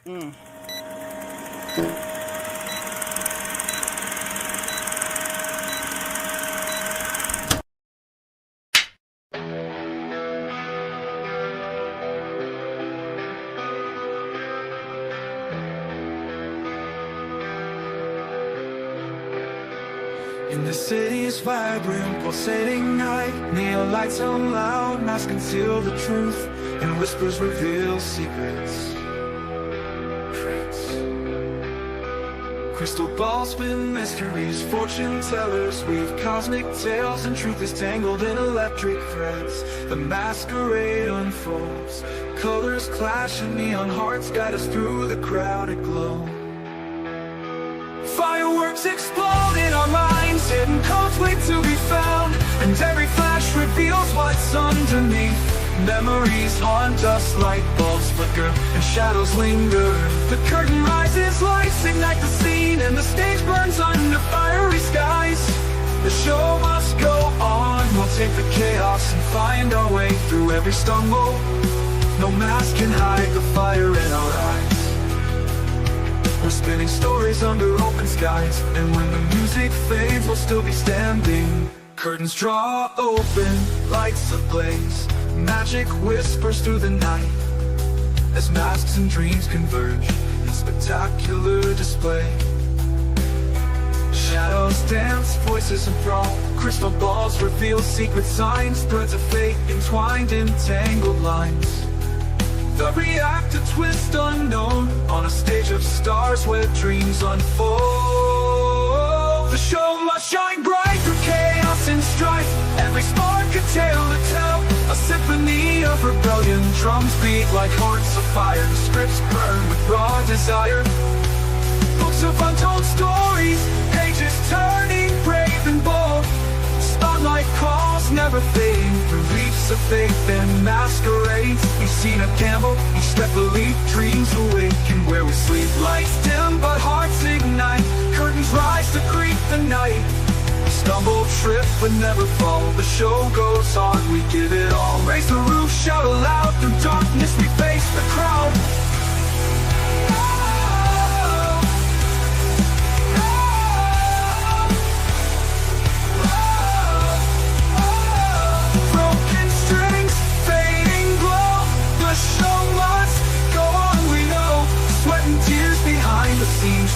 Mm. In the city's vibrant, pulsating night, neon lights hum loud, masks conceal the truth, and whispers reveal secrets. Crystal balls spin mysteries, fortune tellers weave cosmic tales, and truth is tangled in electric threads. The masquerade unfolds, colors clash and neon hearts guide us through the crowded glow. Fireworks explode in our minds, hidden codes wait to be found, and every flash reveals what's underneath. Memories haunt us, light bulbs flicker, and shadows linger. The curtain rises, lights ignite the scene, and the stage burns under fiery skies. The show must go on, we'll take the chaos and find our way through every stumble. No mask can hide the fire in our eyes. We're spinning stories under open skies, and when the music fades, we'll still be standing. Curtains draw open, lights ablaze, magic whispers through the night, as masks and dreams converge in spectacular display. Shadows dance, voices enthrall, crystal balls reveal secret signs, threads of fate entwined in tangled lines. The reactor twist unknown, on a stage of stars where dreams unfold. The show must shine bright through chaos and strife, every spark a tale to tell, a symphony of rebellion. Drums beat like hearts of fire, scripts burn with raw desire. Books of untold stories, pages turning brave and bold. Spotlight calls never fade, through leaps of faith and masquerades. Each scene a gamble, each step a leap, dreams awaken where we sleep. Lights dim but hearts ignite, curtains rise to greet the night. We stumble, trip but never fall, the show goes on, we give it all. Raise the roof, shout aloud, through darkness we face the crowd.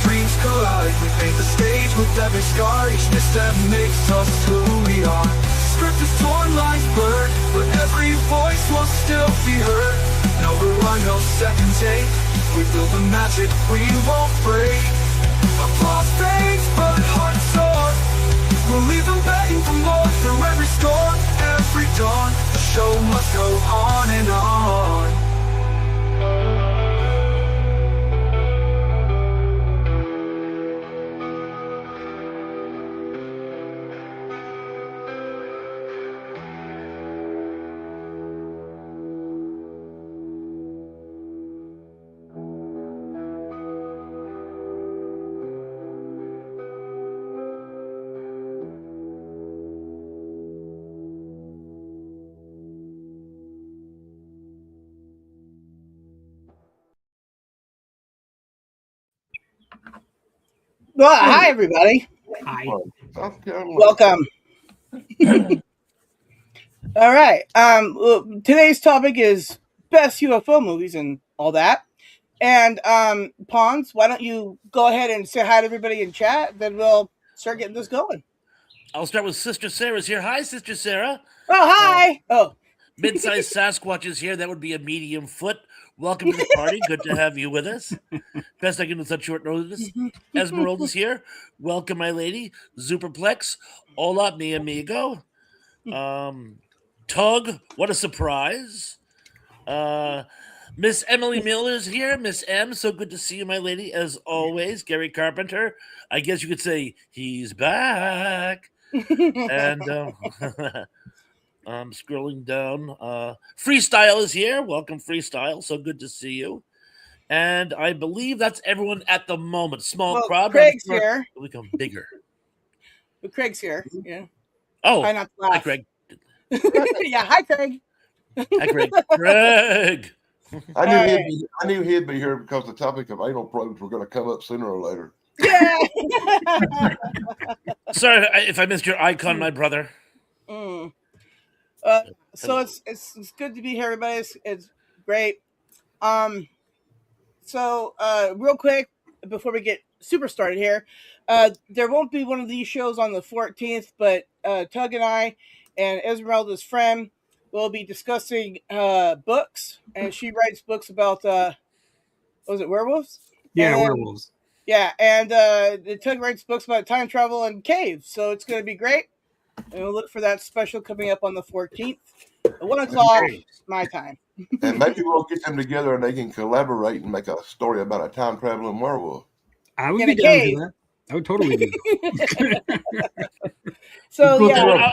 Dreams collide, we paint the stage with every scar. Each misstep makes us who we are. Script is torn, lines blurred, but every voice will still be heard. No rewind, no second take, we build the magic we won't break. Applause fades, but hearts soar, we'll leave them begging for more. Through every storm, every dawn, the show must go on and on. Well, hi everybody. Hi. Welcome. All right. Today's topic is best UFO movies and all that. And PONS, why don't you go ahead and say hi to everybody in chat? Then we'll start getting this going. I'll start with Sister Sarah's here. Hi, Sister Sarah. Oh, hi. Mid-sized Sasquatch is here. That would be a medium foot. Welcome to the party. Good to have you with us. Best I can do with such short notice. Esmeralda's here. Welcome, my lady. MYFLŽCK. Hola, mi amigo. Tug, what a surprise. Miss Emily Miller's here. Miss M, so good to see you, my lady, as always. Gary Carpenter. I guess you could say he's back. And I'm scrolling down. Freestyle is here. Welcome, Freestyle. So good to see you. And I believe that's everyone at the moment. Small crowd. Craig's here. It'll become bigger. But Craig's here. Yeah. Oh, try not to laugh. hi, Craig. Yeah, hi, Craig. Hi, Craig. Craig. I knew he'd be here because the topic of anal probes were going to come up sooner or later. Yeah. Sorry if I missed your icon, my brother. So it's good to be here, everybody. It's great. So real quick before we get super started here, there won't be one of these shows on the 14th, but Tug and I and Esmeralda's friend will be discussing books, and she writes books about was it werewolves? Yeah, And then, werewolves. Yeah, and the Tug writes books about time travel and caves, so it's going to be great. And we'll look for that special coming up on the 14th at 1 o'clock my time. And maybe we'll get them together and they can collaborate and make a story about a time traveling werewolf. I would be down for that. I would totally do that. So yeah,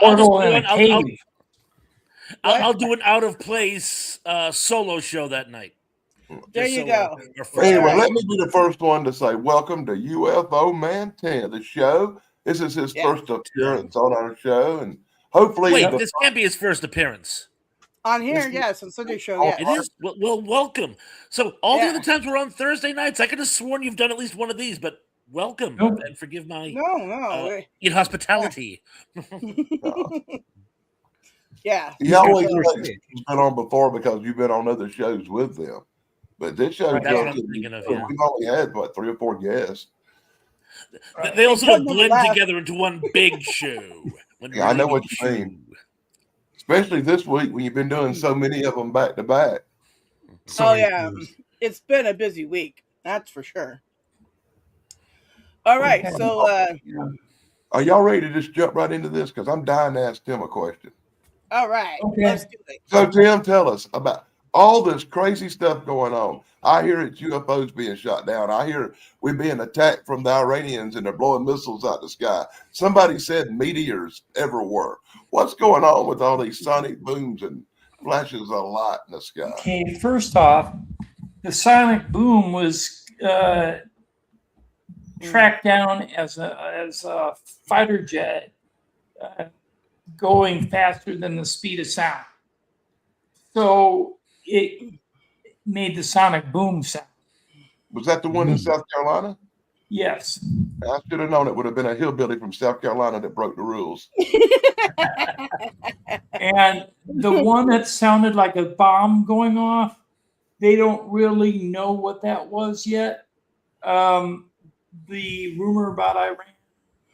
I'll do an out of place solo show that night. There you go. Anyway, let me be the first one to say welcome to UFO Man 10, the show. This is his first appearance on our show, and hopefully... Wait, this can't be his first appearance. On here, yes, on Sunday show, yes. It is? Well, welcome. So all the other times we're on Thursday nights. I could have sworn you've done at least one of these, but welcome. Nope. And forgive my inhospitality. Yeah. You always been on before because you've been on other shows with them. But this show, that's what I'm thinking of, yeah. We've only had, 3 or 4 guests. They also don't blend together into one big show. I know what you mean. Especially this week when you've been doing so many of them back to back. Yeah. It's been a busy week. That's for sure. All right. So, are y'all ready to just jump right into this? Because I'm dying to ask Tim a question. All right. Okay. Let's do it. So, Tim, tell us about all this crazy stuff going on. I hear it's UFOs being shot down. I hear we're being attacked from the Iranians and they're blowing missiles out the sky. Somebody said meteors everywhere. What's going on with all these sonic booms and flashes of light in the sky? Okay, first off, the sonic boom was tracked down as a fighter jet going faster than the speed of sound. So it made the sonic boom sound. Was that the one in South Carolina? Yes. I should have known it would have been a hillbilly from South Carolina that broke the rules. And the one that sounded like a bomb going off, they don't really know what that was yet. The rumor about Iran,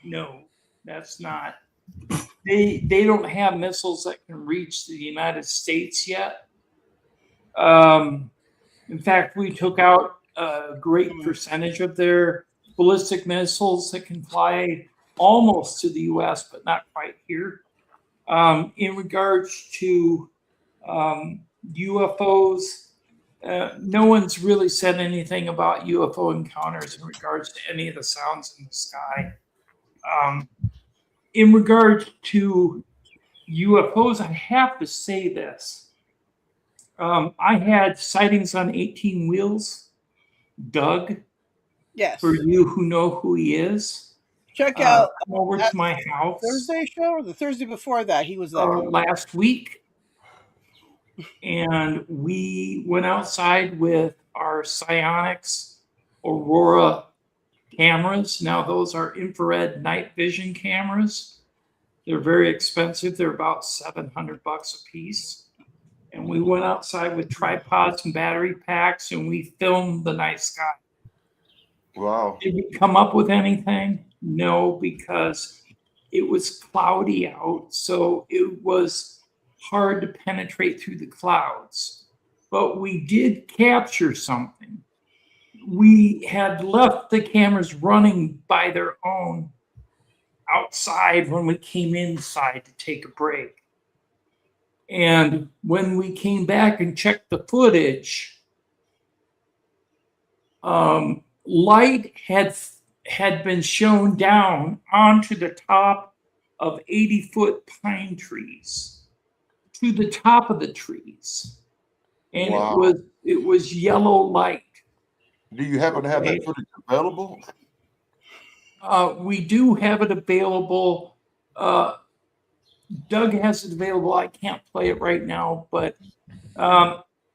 no, that's not. They don't have missiles that can reach the United States yet. In fact, we took out a great percentage of their ballistic missiles that can fly almost to the U.S., but not quite here. In regards to UFOs, no one's really said anything about UFO encounters in regards to any of the sounds in the sky. In regards to UFOs, I have to say this. I had sightings on 18 Wheels. Doug, yes. For you who know who he is, check out come over to my house. Thursday show or the Thursday before that? He was there last week, and we went outside with our Psionics Aurora cameras. Now those are infrared night vision cameras. They're very expensive. They're about $700 a piece. And we went outside with tripods and battery packs, and we filmed the night sky. Wow. Did we come up with anything? No, because it was cloudy out, so it was hard to penetrate through the clouds. But we did capture something. We had left the cameras running by their own outside when we came inside to take a break. And when we came back and checked the footage, light had been shown down onto the top of 80-foot pine trees, to the top of the trees, and wow. it was yellow light. Do you happen to have that footage available? We do have it available. Doug has it available. I can't play it right now, but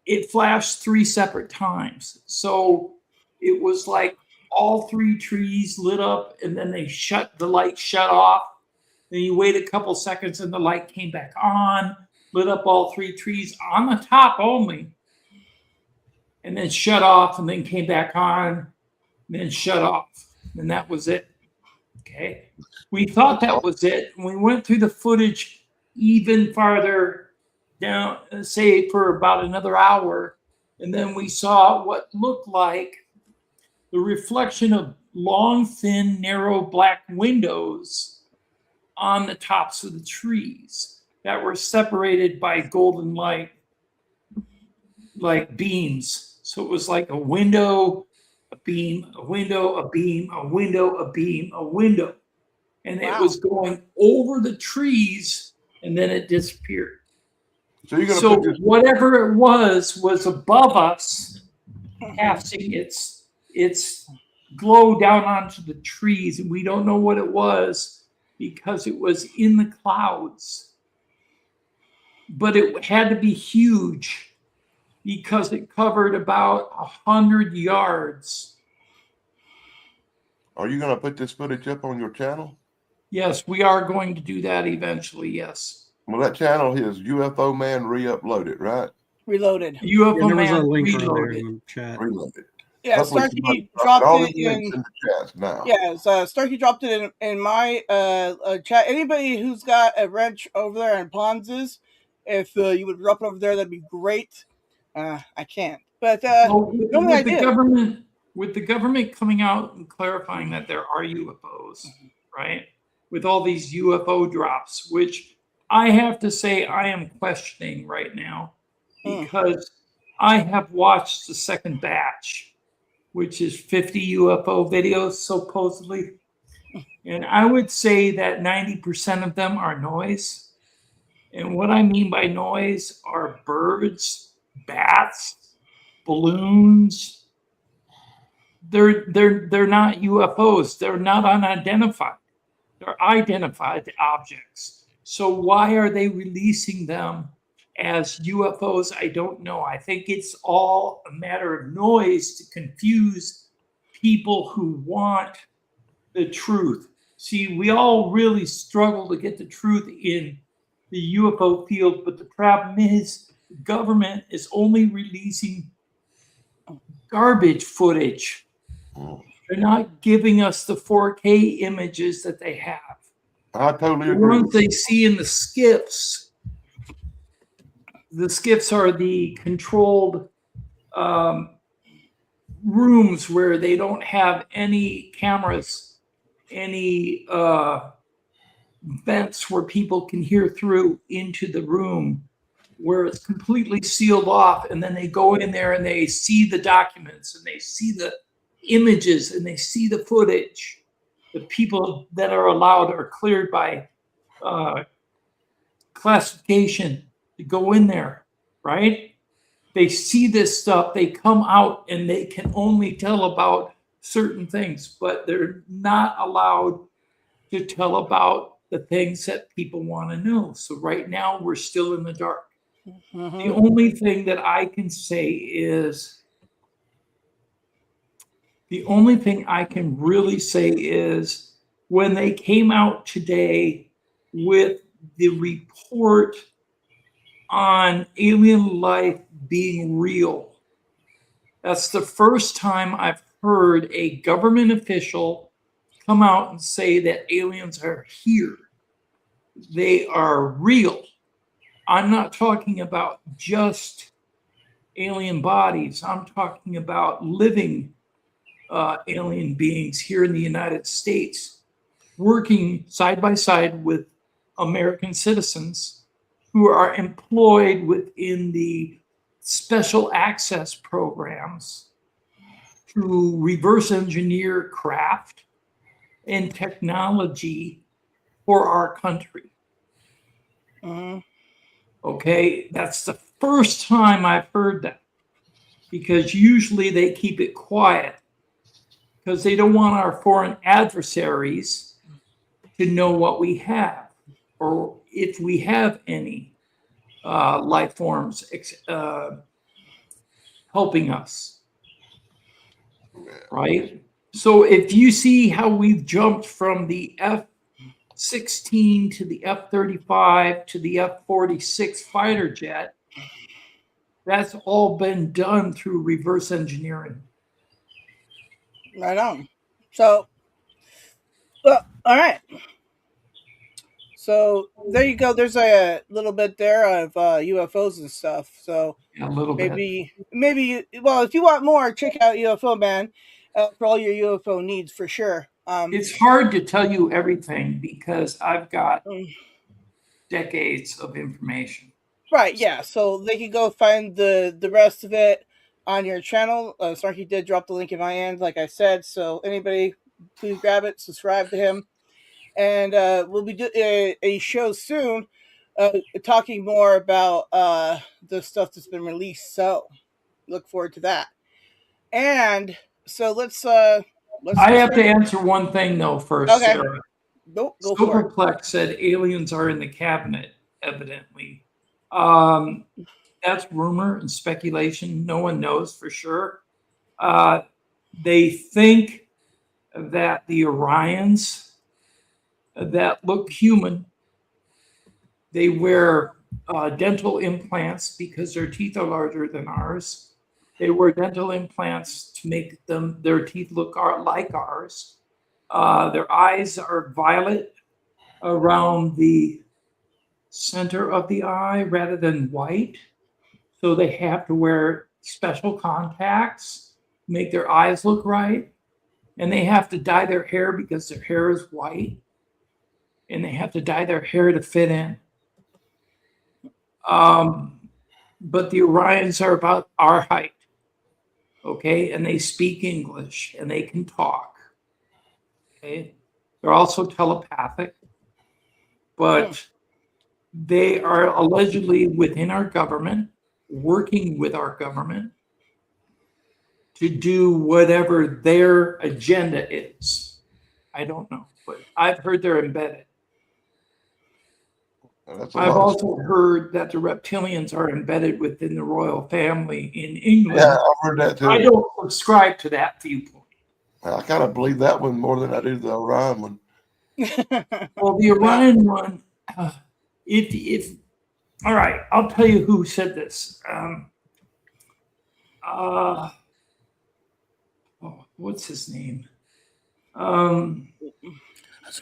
it flashed 3 separate times. So it was like all 3 trees lit up, and then the light shut off. Then you wait a couple seconds and the light came back on, lit up all 3 trees on the top only, and then shut off, and then came back on, and then shut off. And that was it. Okay. We thought that was it. And we went through the footage even farther down, say for about another hour. And then we saw what looked like the reflection of long, thin, narrow black windows on the tops of the trees that were separated by golden light, like beams. So it was like a window, a beam, a window, a beam, a window, a beam, a window. And it was going over the trees, and then it disappeared. So whatever it was above us, casting its glow down onto the trees, and we don't know what it was because it was in the clouds. But it had to be huge because it covered about 100 yards. Are you going to put this footage up on your channel? Yes, we are going to do that eventually, yes. Well, that channel is UFO Man re-uploaded, right? Reloaded. UFO there was Man a link Reloaded. earlier in the chat. Reloaded. Yeah, Hopefully Starkey somebody dropped all it these links in the chat now. Yeah, Starkey dropped it in my chat. Anybody who's got a wrench over there in PONS, if you would drop it over there, that'd be great. I can't, but normally I do. With the government coming out and clarifying that there are UFOs, right? With all these UFO drops, which I have to say I am questioning right now because I have watched the second batch, which is 50 UFO videos supposedly. And I would say that 90% of them are noise. And what I mean by noise are birds, bats, balloons. They're not UFOs. They're not unidentified. They're identified objects. So why are they releasing them as UFOs? I don't know. I think it's all a matter of noise to confuse people who want the truth. See, we all really struggle to get the truth in the UFO field, but the problem is the government is only releasing garbage footage. They're not giving us the 4K images that they have. I totally agree. The ones they see in the skiffs. The skiffs are the controlled rooms where they don't have any cameras, any vents where people can hear through into the room, where it's completely sealed off. And then they go in there and they see the documents and they see the images and they see the footage. The people that are allowed are cleared by classification to go in there, right? They see this stuff, they come out and they can only tell about certain things, but they're not allowed to tell about the things that people want to know. So right now we're still in the dark. The only thing that I can say is, the only thing I can really say is when they came out today with the report on alien life being real, that's the first time I've heard a government official come out and say that aliens are here. They are real. I'm not talking about just alien bodies. I'm talking about living alien beings here in the United States, working side by side with American citizens who are employed within the special access programs to reverse engineer craft and technology for our country. Okay, that's the first time I've heard that, because usually they keep it quiet because they don't want our foreign adversaries to know what we have or if we have any life forms helping us, right? So if you see how we've jumped from the F-16 to the F-35 to the F-46 fighter jet, that's all been done through reverse engineering. Right on. So, well, all right. So there you go. There's a little bit there of UFOs and stuff. So A little bit. maybe well, if you want more, check out UFO Man for all your UFO needs for sure. It's hard to tell you everything because I've got Mm. decades of information. Right, yeah. So they can go find the rest of it on your channel. Snarky did drop the link in my end, like I said. So anybody, please grab it, subscribe to him, and we'll be doing a show soon, talking more about the stuff that's been released. So look forward to that. And so let's. I have to answer one thing though first, Okay. Sarah. Go for it. MYFLŽCK said aliens are in the cabinet, evidently. That's rumor and speculation. No one knows for sure. They think that the Orions that look human, they wear dental implants because their teeth are larger than ours. They wear dental implants to make their teeth look like ours. Their eyes are violet around the center of the eye rather than white. So they have to wear special contacts, make their eyes look right. And they have to dye their hair because their hair is white. And they have to dye their hair to fit in. But the Orions are about our height. Okay, and they speak English and they can talk. Okay, they're also telepathic, but they are allegedly within our government, working with our government to do whatever their agenda is. I don't know, but I've heard they're embedded. I've also heard that the reptilians are embedded within the royal family in England. Yeah, I've heard that too. I don't subscribe to that viewpoint. I kind of believe that one more than I do the Orion one. Well, the Orion one, if all right, I'll tell you who said this. What's his name?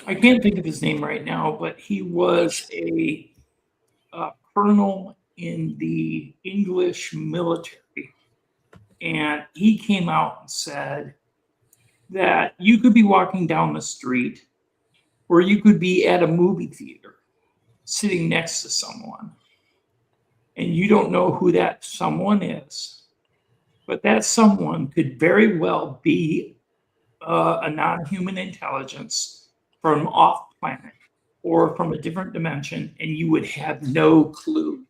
I can't think of his name right now, but he was a colonel in the English military. And he came out and said that you could be walking down the street or you could be at a movie theater sitting next to someone and you don't know who that someone is. But that someone could very well be a non-human intelligence from off planet or from a different dimension, and you would have no clue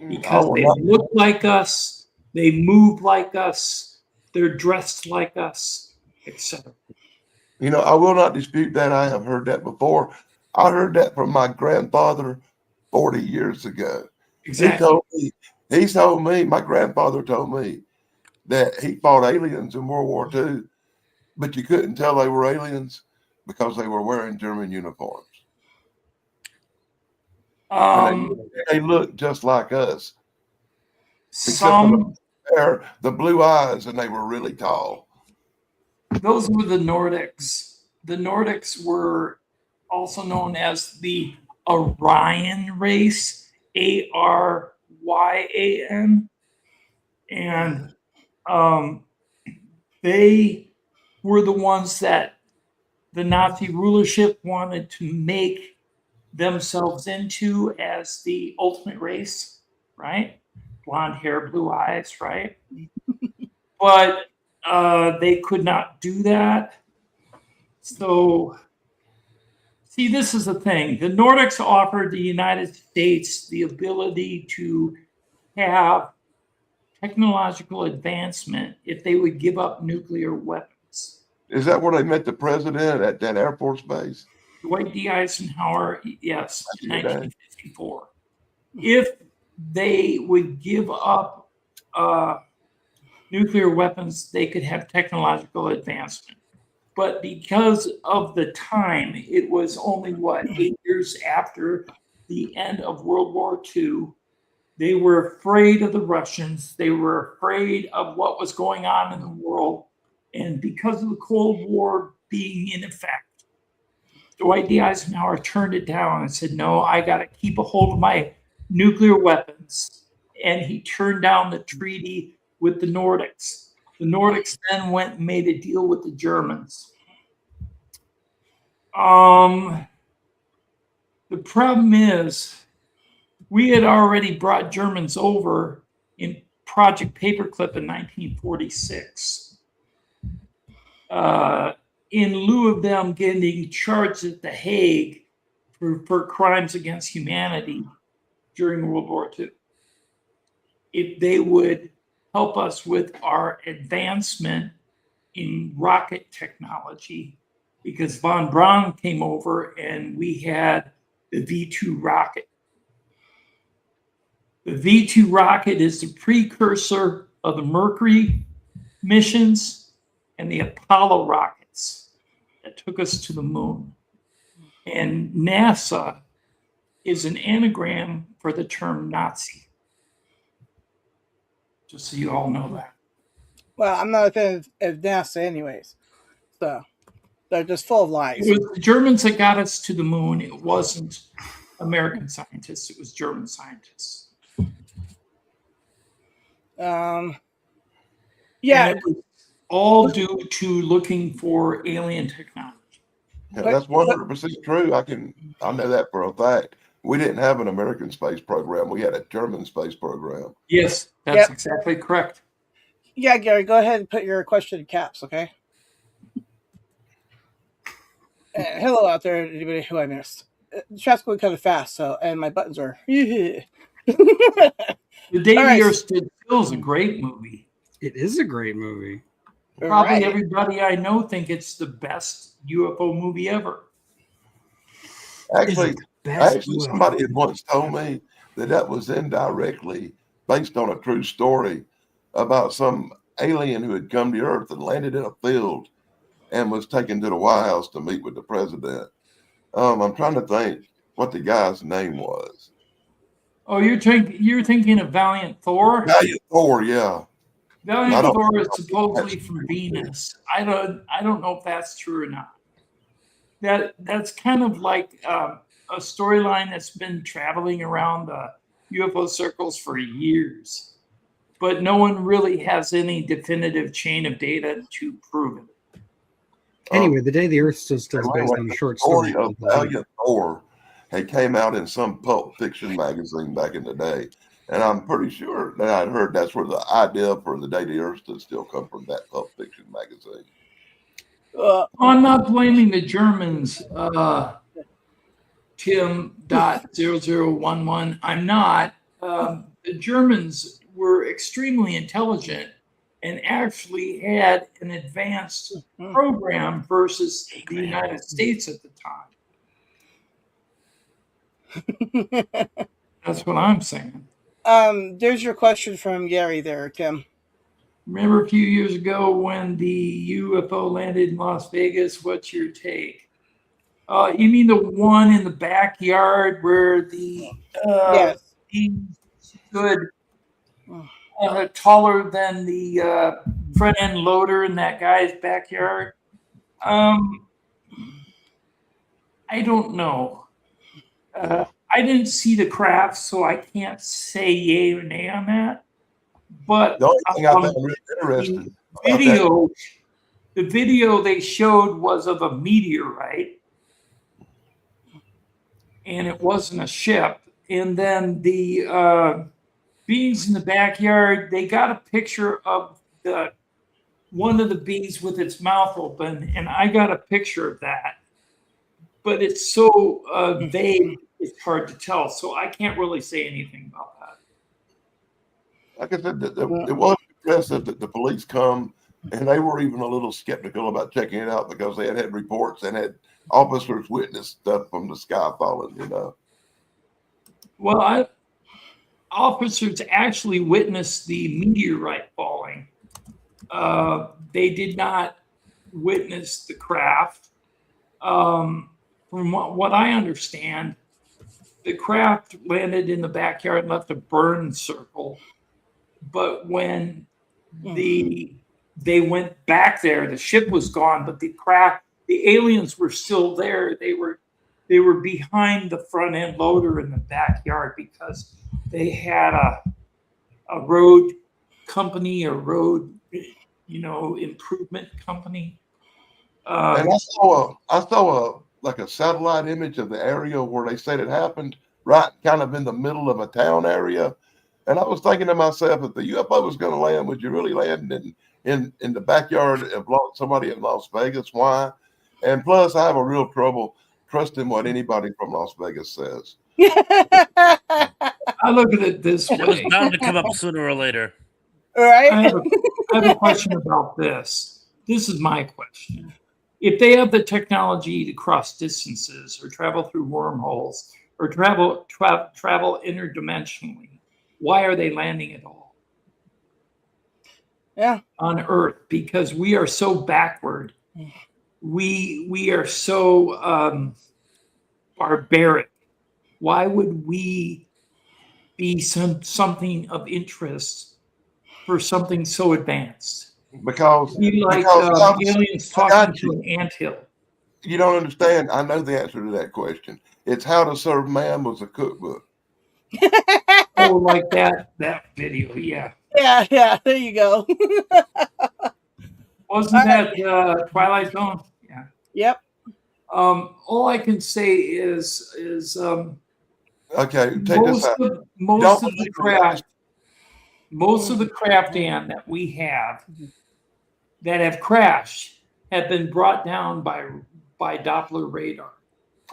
because they look like us, they move like us, they're dressed like us, etc. You know, I will not dispute that. I have heard that before. I heard that from my grandfather 40 years ago. Exactly. He told me, my grandfather told me that he fought aliens in World War II, but you couldn't tell they were aliens because they were wearing German uniforms. They looked just like us. Some the blue eyes, and they were really tall. Those were the Nordics. The Nordics were also known as the Aryan race, Aryan, and they were the ones that the Nazi rulership wanted to make themselves into as the ultimate race, right? Blonde hair, blue eyes, right? But they could not do that. So, see, this is the thing. The Nordics offered the United States the ability to have technological advancement if they would give up nuclear weapons. Is that where they met the president at that Air Force base? Dwight D. Eisenhower, yes, in 1954. If they would give up nuclear weapons, they could have technological advancement. But because of the time, it was only, 8 years after the end of World War II. They were afraid of the Russians. They were afraid of what was going on in the world. And because of the Cold War being in effect, Dwight D. Eisenhower turned it down and said, no, I got to keep a hold of my nuclear weapons. And he turned down the treaty with the Nordics. The Nordics then went and made a deal with the Germans. The problem is, we had already brought Germans over in Project Paperclip in 1946. In lieu of them getting charged at The Hague for crimes against humanity during World War II. If they would help us with our advancement in rocket technology, because von Braun came over and we had the V2 rocket. The V2 rocket is the precursor of the Mercury missions and the Apollo rockets that took us to the moon. And NASA is an anagram for the term Nazi. Just so you all know that. Well, I'm not a fan of NASA anyways. So they're just full of lies. It was the Germans that got us to the moon. It wasn't American scientists. It was German scientists. Yeah. And it was all due to looking for alien technology. Yeah, that's 100% true. I know that for a fact. We didn't have an American space program. We had a German space program. Yes, that's exactly correct. Yeah, Gary, go ahead and put your question in caps, okay? Hello out there, anybody who I missed. The chat's going kind of fast, and my buttons are. The Day the Earth Stood Still is a great movie. It is a great movie. Probably everybody I know think it's the best UFO movie ever. Actually, somebody had once told me that was indirectly based on a true story about some alien who had come to Earth and landed in a field and was taken to the White House to meet with the president. I'm trying to think what the guy's name was. Oh, you're thinking of Valiant Thor? Valiant Thor, yeah. Valiant Thor is supposedly from Venus. I don't know if that's true or not. That's kind of like a storyline that's been traveling around the UFO circles for years, but no one really has any definitive chain of data to prove it. Anyway, The Day the Earth Stood Still is based on a short story. Of Valiant Thor had came out in some pulp fiction magazine back in the day. And I'm pretty sure that I'd heard that's where the idea for The Day the Earth Stood Still come from, that pulp fiction magazine. I'm not blaming the Germans, Tim.0011. I'm not. The Germans were extremely intelligent and actually had an advanced program versus the United States at the time. That's what I'm saying. There's your question from Gary there, Tim. Remember a few years ago when the UFO landed in Las Vegas? What's your take? You mean the one in the backyard where the being stood taller than the front end loader in that guy's backyard? I don't know. I didn't see the craft, so I can't say yay or nay on that. But the only thing I found really interesting, the video they showed was of a meteorite, and it wasn't a ship. And then the beings in the backyard, they got a picture of one of the beings with its mouth open, and I got a picture of that. But it's so vague, it's hard to tell. So I can't really say anything about that. Like I said, it was impressive that the police come, and they were even a little skeptical about checking it out because they had reports and had officers witness stuff from the sky falling, Well, officers actually witnessed the meteorite falling. They did not witness the craft. From what I understand, the craft landed in the backyard and left a burn circle. But when they went back there, the ship was gone, but the aliens were still there. They were behind the front end loader in the backyard because they had a road company, a road improvement company. And I saw like a satellite image of the area where they said it happened, right kind of in the middle of a town area. And I was thinking to myself, if the UFO was going to land, would you really land in the backyard of somebody in Las Vegas? Why? And plus, I have a real trouble trusting what anybody from Las Vegas says. I look at it this It was way. bound to come up sooner or later. Right? I have a question about this. This is my question. If they have the technology to cross distances or travel through wormholes or travel interdimensionally, why are they landing at all? Yeah. On Earth? Because we are so backward. We are so barbaric. Why would we be something of interest for something so advanced? Because aliens talking to an anthill. You don't understand. I know the answer to that question. It's How to Serve Man was a cookbook. Oh, like that video, yeah. Yeah, there you go. Wasn't that Twilight Zone? Yeah. Yep. All I can say is okay, take this out. Most of the craft that we have that have crashed have been brought down by Doppler radar.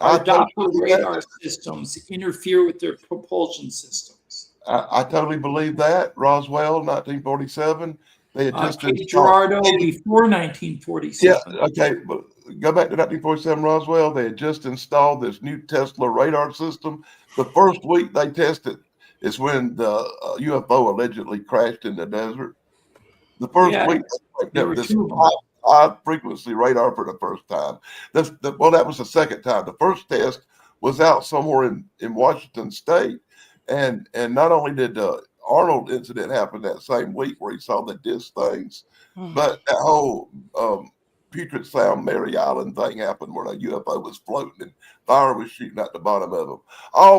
Our Doppler radar systems interfere with their propulsion systems. I totally believe that. Roswell, 1947. They had just Cape Girardeau before 1947. Yeah, okay, but go back to 1947 Roswell. They had just installed this new Tesla radar system. The first week they tested is when the UFO allegedly crashed in the desert. The first week they picked up this high frequency radar for the first time. Well, that was the second time. The first test was out somewhere in Washington State. And not only did the Arnold incident happen that same week where he saw the disc things, but that whole Puget Sound, Mary Island thing happened where a UFO was floating and fire was shooting at the bottom of them.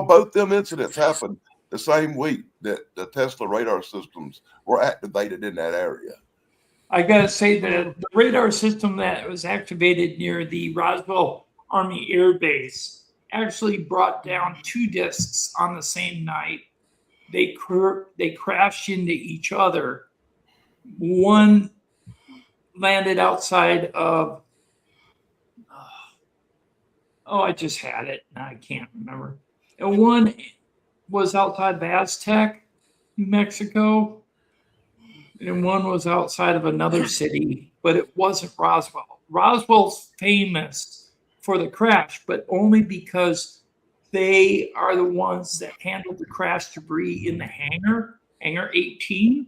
Both them incidents happened the same week that the Tesla radar systems were activated in that area. I got to say that the radar system that was activated near the Roswell Army Air Base actually brought down 2 discs on the same night. They crashed into each other. One landed outside of, I just had it. Now I can't remember. And one was outside of Aztec, New Mexico. And one was outside of another city, but it wasn't Roswell. Roswell's famous for the crash, but only because they are the ones that handled the crash debris in the hangar 18.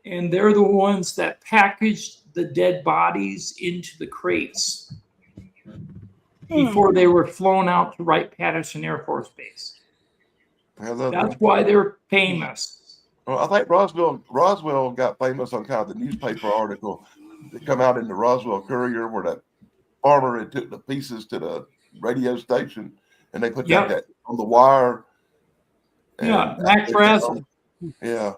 And they're the ones that packaged the dead bodies into the crates before they were flown out to Wright-Patterson Air Force Base. That's why they're famous. Well, I think Roswell got famous on kind of the newspaper article that come out in the Roswell Courier where that farmer had took the pieces to the radio station and they put that on the wire. Yeah, Mac Brazel. Yeah.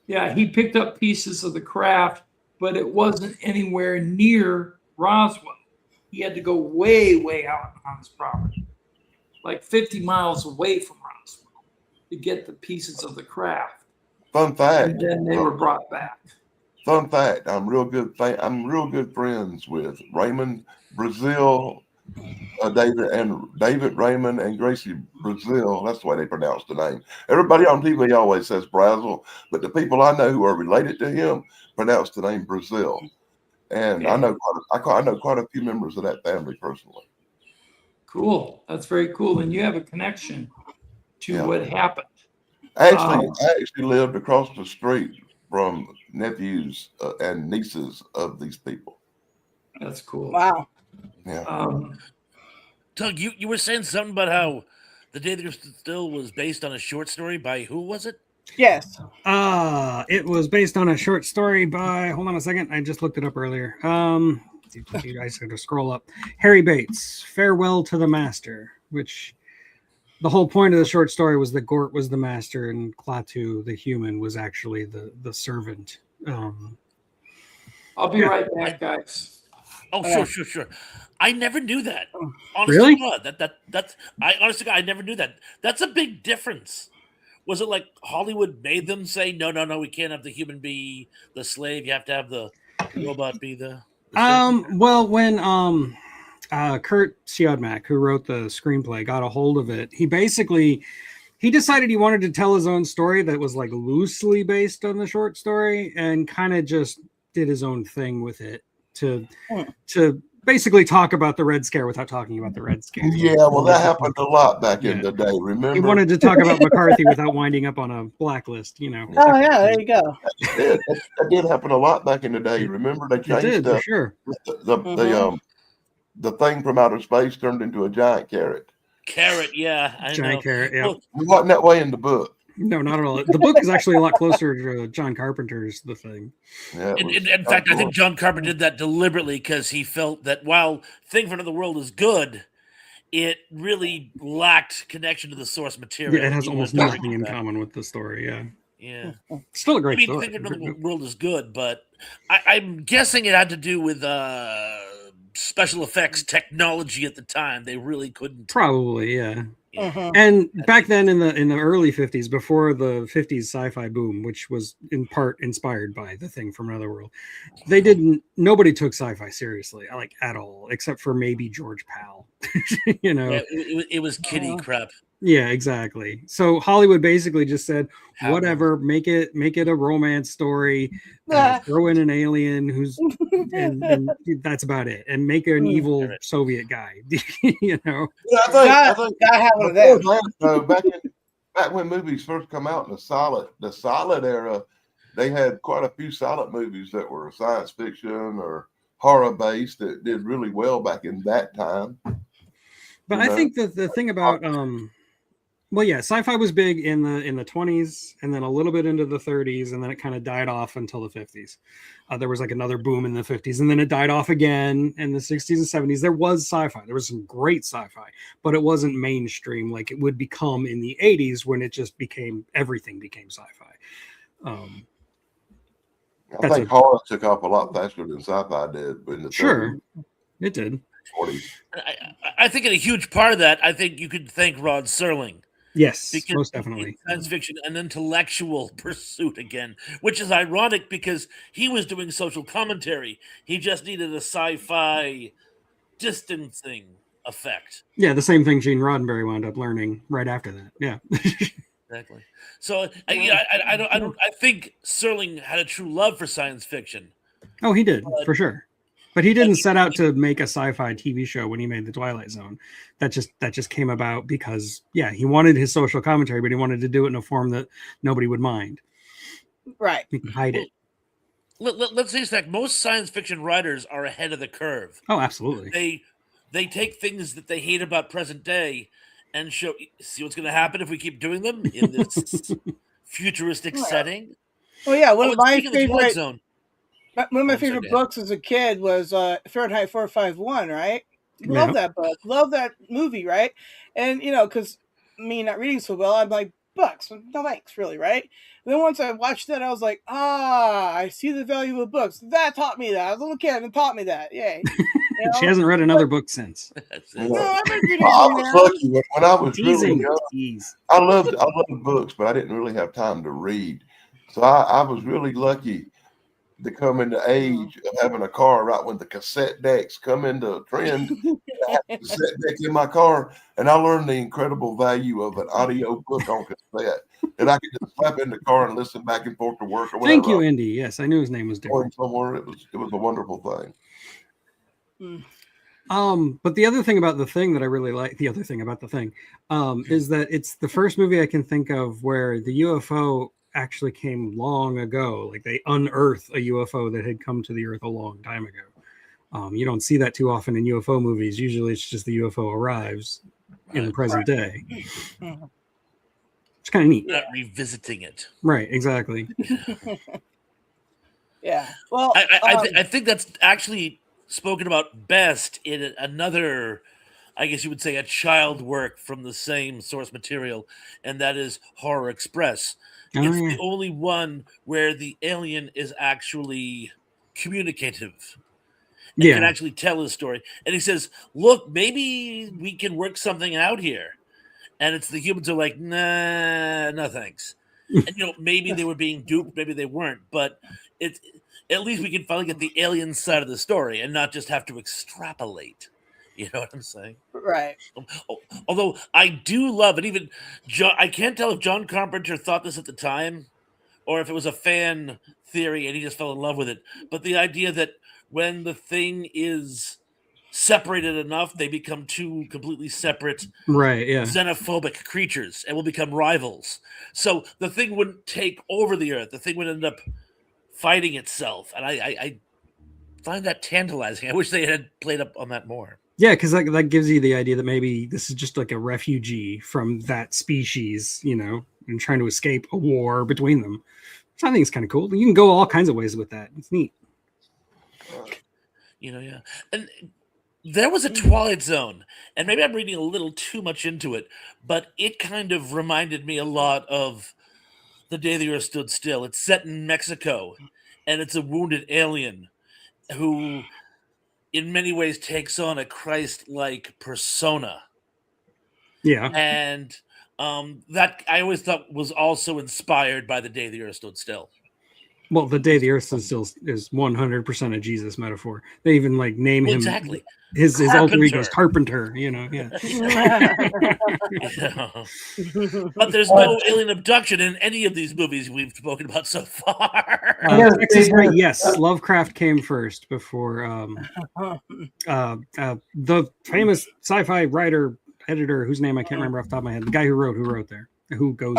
Yeah, he picked up pieces of the craft, but it wasn't anywhere near Roswell. He had to go way, way out on his property, like 50 miles away from Roswell to get the pieces of the craft. Fun fact. And then they were brought back. Fun fact, I'm real good friends with Raymond Brazil, David Raymond and Gracie Brazil. That's the way they pronounce the name. Everybody on TV always says Brazel, but the people I know who are related to him pronounce the name Brazil. And I know quite a few members of that family personally. Cool. That's very cool. And you have a connection to what happened. I actually lived across the street from nephews and nieces of these people. That's cool. Wow. Yeah. Doug, you were saying something about how The Day That Stood Still was based on a short story by who was it? Yes. It was based on a short story by, hold on a second, I just looked it up earlier. You guys have to scroll up. Harry Bates, Farewell to the Master, which the whole point of the short story was that Gort was the master and Klaatu, the human, was actually the servant. I'll be right back, guys. Oh, sure. I never knew that. Honestly, Really? God, that's I honestly, God, I never knew that. That's a big difference. Was it like Hollywood made them say, no, we can't have the human be the slave. You have to have the robot be the slave? Well, when Kurt Siodmak, who wrote the screenplay, got a hold of it, he decided he wanted to tell his own story that was like loosely based on the short story, and kind of just did his own thing with it to basically talk about the Red Scare without talking about the Red Scare. Yeah, well, that happened a lot back in the day. Remember, he wanted to talk about McCarthy without winding up on a blacklist. You know. Oh yeah, there you go. That did happen a lot back in the day. Remember, they changed It did, for sure. The thing from outer space turned into a giant carrot. Carrot, yeah, I Giant know. carrot, yeah. Well, It wasn't that way in the book. No, not at all. The book is actually a lot closer to John Carpenter's The Thing. Yeah, in fact, I think John Carpenter did that deliberately because he felt that while Thing from Another World is good, it really lacked connection to the source material. Yeah, it has almost nothing in common with the story. Yeah. Still a great story. Thing from Another World is good, but I'm guessing it had to do with special effects technology at the time. They really couldn't. Probably, yeah. Mhm. And back then in the early 50s, before the 50s sci-fi boom, which was in part inspired by The Thing from Another World, nobody took sci-fi seriously, like at all, except for maybe George Pal. You know, Yeah, it was kiddie crap. yeah, exactly. So Hollywood basically just said, whatever, make it a romance story, throw in an alien and that's about it, and make an evil Soviet guy. You know, Yeah, I think gotta have one of them. back when movies first come out in the solid era, they had quite a few silent movies that were science fiction or horror based that did really well back in that time. But I think that the thing about well, yeah, sci-fi was big in the 20s, and then a little bit into the 30s, and then it kind of died off until the 50s. There was like another boom in the 50s, and then it died off again in the 60s and 70s. There was sci-fi. There was some great sci-fi, but it wasn't mainstream like it would become in the 80s when it just everything became sci-fi. I think horror took off a lot faster than sci-fi did. In the 30s. It did. 40s. I think in a huge part of that, I think you could thank Rod Serling. Yes, because most definitely. Science fiction, an intellectual pursuit again, which is ironic because he was doing social commentary. He just needed a sci-fi distancing effect. Yeah, the same thing Gene Roddenberry wound up learning right after that. Yeah. Exactly. So I think Serling had a true love for science fiction. Oh, he did, for sure. But he didn't set out to make a sci-fi TV show when he made The Twilight Zone. That just came about because, yeah, he wanted his social commentary, but he wanted to do it in a form that nobody would mind. Right. He could hide it. Let's say that most science fiction writers are ahead of the curve. Oh, absolutely. They take things that they hate about present day and see what's going to happen if we keep doing them in this futuristic setting. Well, yeah, one of my favorite books as a kid was Fahrenheit 451, right? Love that book. Love that movie, right? And, you know, because me not reading so well, I'm like, books, no thanks, really, right? And then once I watched that, I was like, I see the value of books. That taught me that. I was a little kid and taught me that. Yay. You know? She hasn't read another book since. No, I've been reading. I was lucky when I was Teasing. really young. I loved books, but I didn't really have time to read. So I was really lucky to come into age of having a car right when the cassette decks come into trend. I had a cassette deck in my car, and I learned the incredible value of an audio book on cassette that I could just slap in the car and listen back and forth to work or whatever. Thank you, Indy. Yes, I knew his name was different. Somewhere it was a wonderful thing. But the other thing about The Thing that I really like, is that it's the first movie I can think of where the UFO actually came long ago. Like they unearthed a UFO that had come to the Earth a long time ago. You don't see that too often in UFO movies. Usually it's just the UFO arrives in the present day. It's kind of neat. Not revisiting it. Right, exactly. Yeah. Well, I think that's actually spoken about best in another, I guess you would say, a child work from the same source material, and that is Horror Express. It's the only one where the alien is actually communicative. And can actually tell his story. And he says, look, maybe we can work something out here. And it's the humans are like, nah, no thanks. And, maybe they were being duped, maybe they weren't. But it's at least we can finally get the alien side of the story and not just have to extrapolate. You know what I'm saying? Right. Although I do love it. Even John, I can't tell if John Carpenter thought this at the time or if it was a fan theory and he just fell in love with it. But the idea that when the thing is separated enough, they become two completely separate, xenophobic creatures and will become rivals. So the thing wouldn't take over the Earth. The thing would end up fighting itself. And I find that tantalizing. I wish they had played up on that more. Yeah, because that gives you the idea that maybe this is just like a refugee from that species, and trying to escape a war between them. So I think it's kind of cool. You can go all kinds of ways with that. It's neat. Yeah. And there was a Twilight Zone, and maybe I'm reading a little too much into it, but it kind of reminded me a lot of The Day the Earth Stood Still. It's set in Mexico, and it's a wounded alien who, in many ways, takes on a Christ-like persona. Yeah. And that I always thought was also inspired by The Day the Earth Stood Still. Well, The Day the Earth Stood Still is 100% a Jesus metaphor. They even name him exactly. His alter ego is Carpenter. Yeah. But there's no alien abduction in any of these movies we've spoken about so far. Yes, Lovecraft came first before the famous sci-fi writer editor whose name I can't remember off the top of my head. The guy who wrote there, who goes.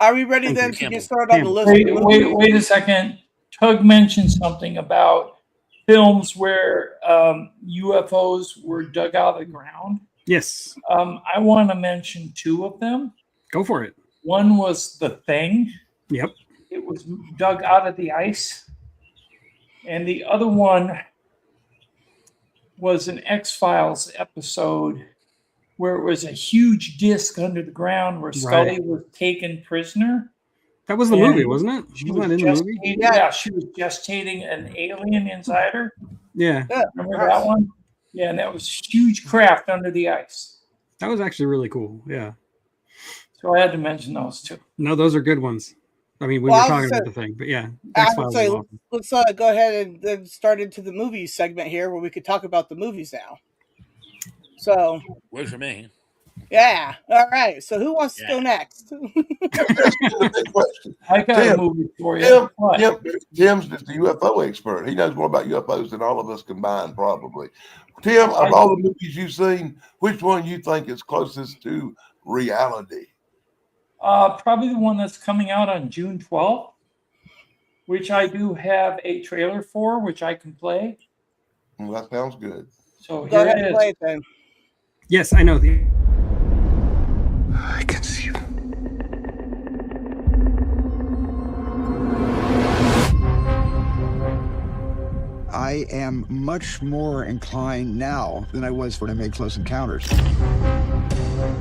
Are we ready then to get started on the list? Wait a second. Tug mentioned something about films where UFOs were dug out of the ground. Yes. I want to mention two of them. Go for it. One was The Thing. Yep. It was dug out of the ice. And the other one was an X-Files episode where it was a huge disc under the ground where Scully was taken prisoner. That was the movie, wasn't it? She was not in the movie? Yeah, she was gestating an alien inside her. Yeah. Remember that one? Yeah, and that was huge craft under the ice. That was actually really cool. Yeah. So I had to mention those two. No, those are good ones. I mean, we were talking about The Thing, but yeah. Let's go ahead and then start into the movies segment here where we could talk about the movies now. So works for me. Yeah. All right. So who wants to go next? I got a movie for you. Tim's just a UFO expert. He knows more about UFOs than all of us combined, probably. Tim, of all the movies you've seen, which one you think is closest to reality? Probably the one that's coming out on June 12th, which I do have a trailer for, which I can play. Well, that sounds good. So here it is. Play it then. Yes, I know. I can see them. I am much more inclined now than I was when I made Close Encounters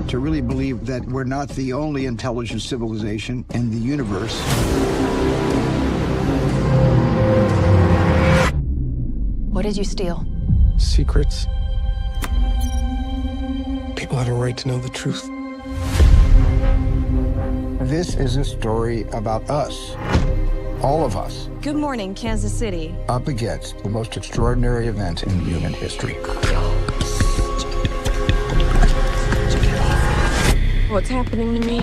to really believe that we're not the only intelligent civilization in the universe. What did you steal? Secrets. People have a right to know the truth. This is a story about us, all of us, Good morning, Kansas City. up against the most extraordinary event in human history. What's happening to me?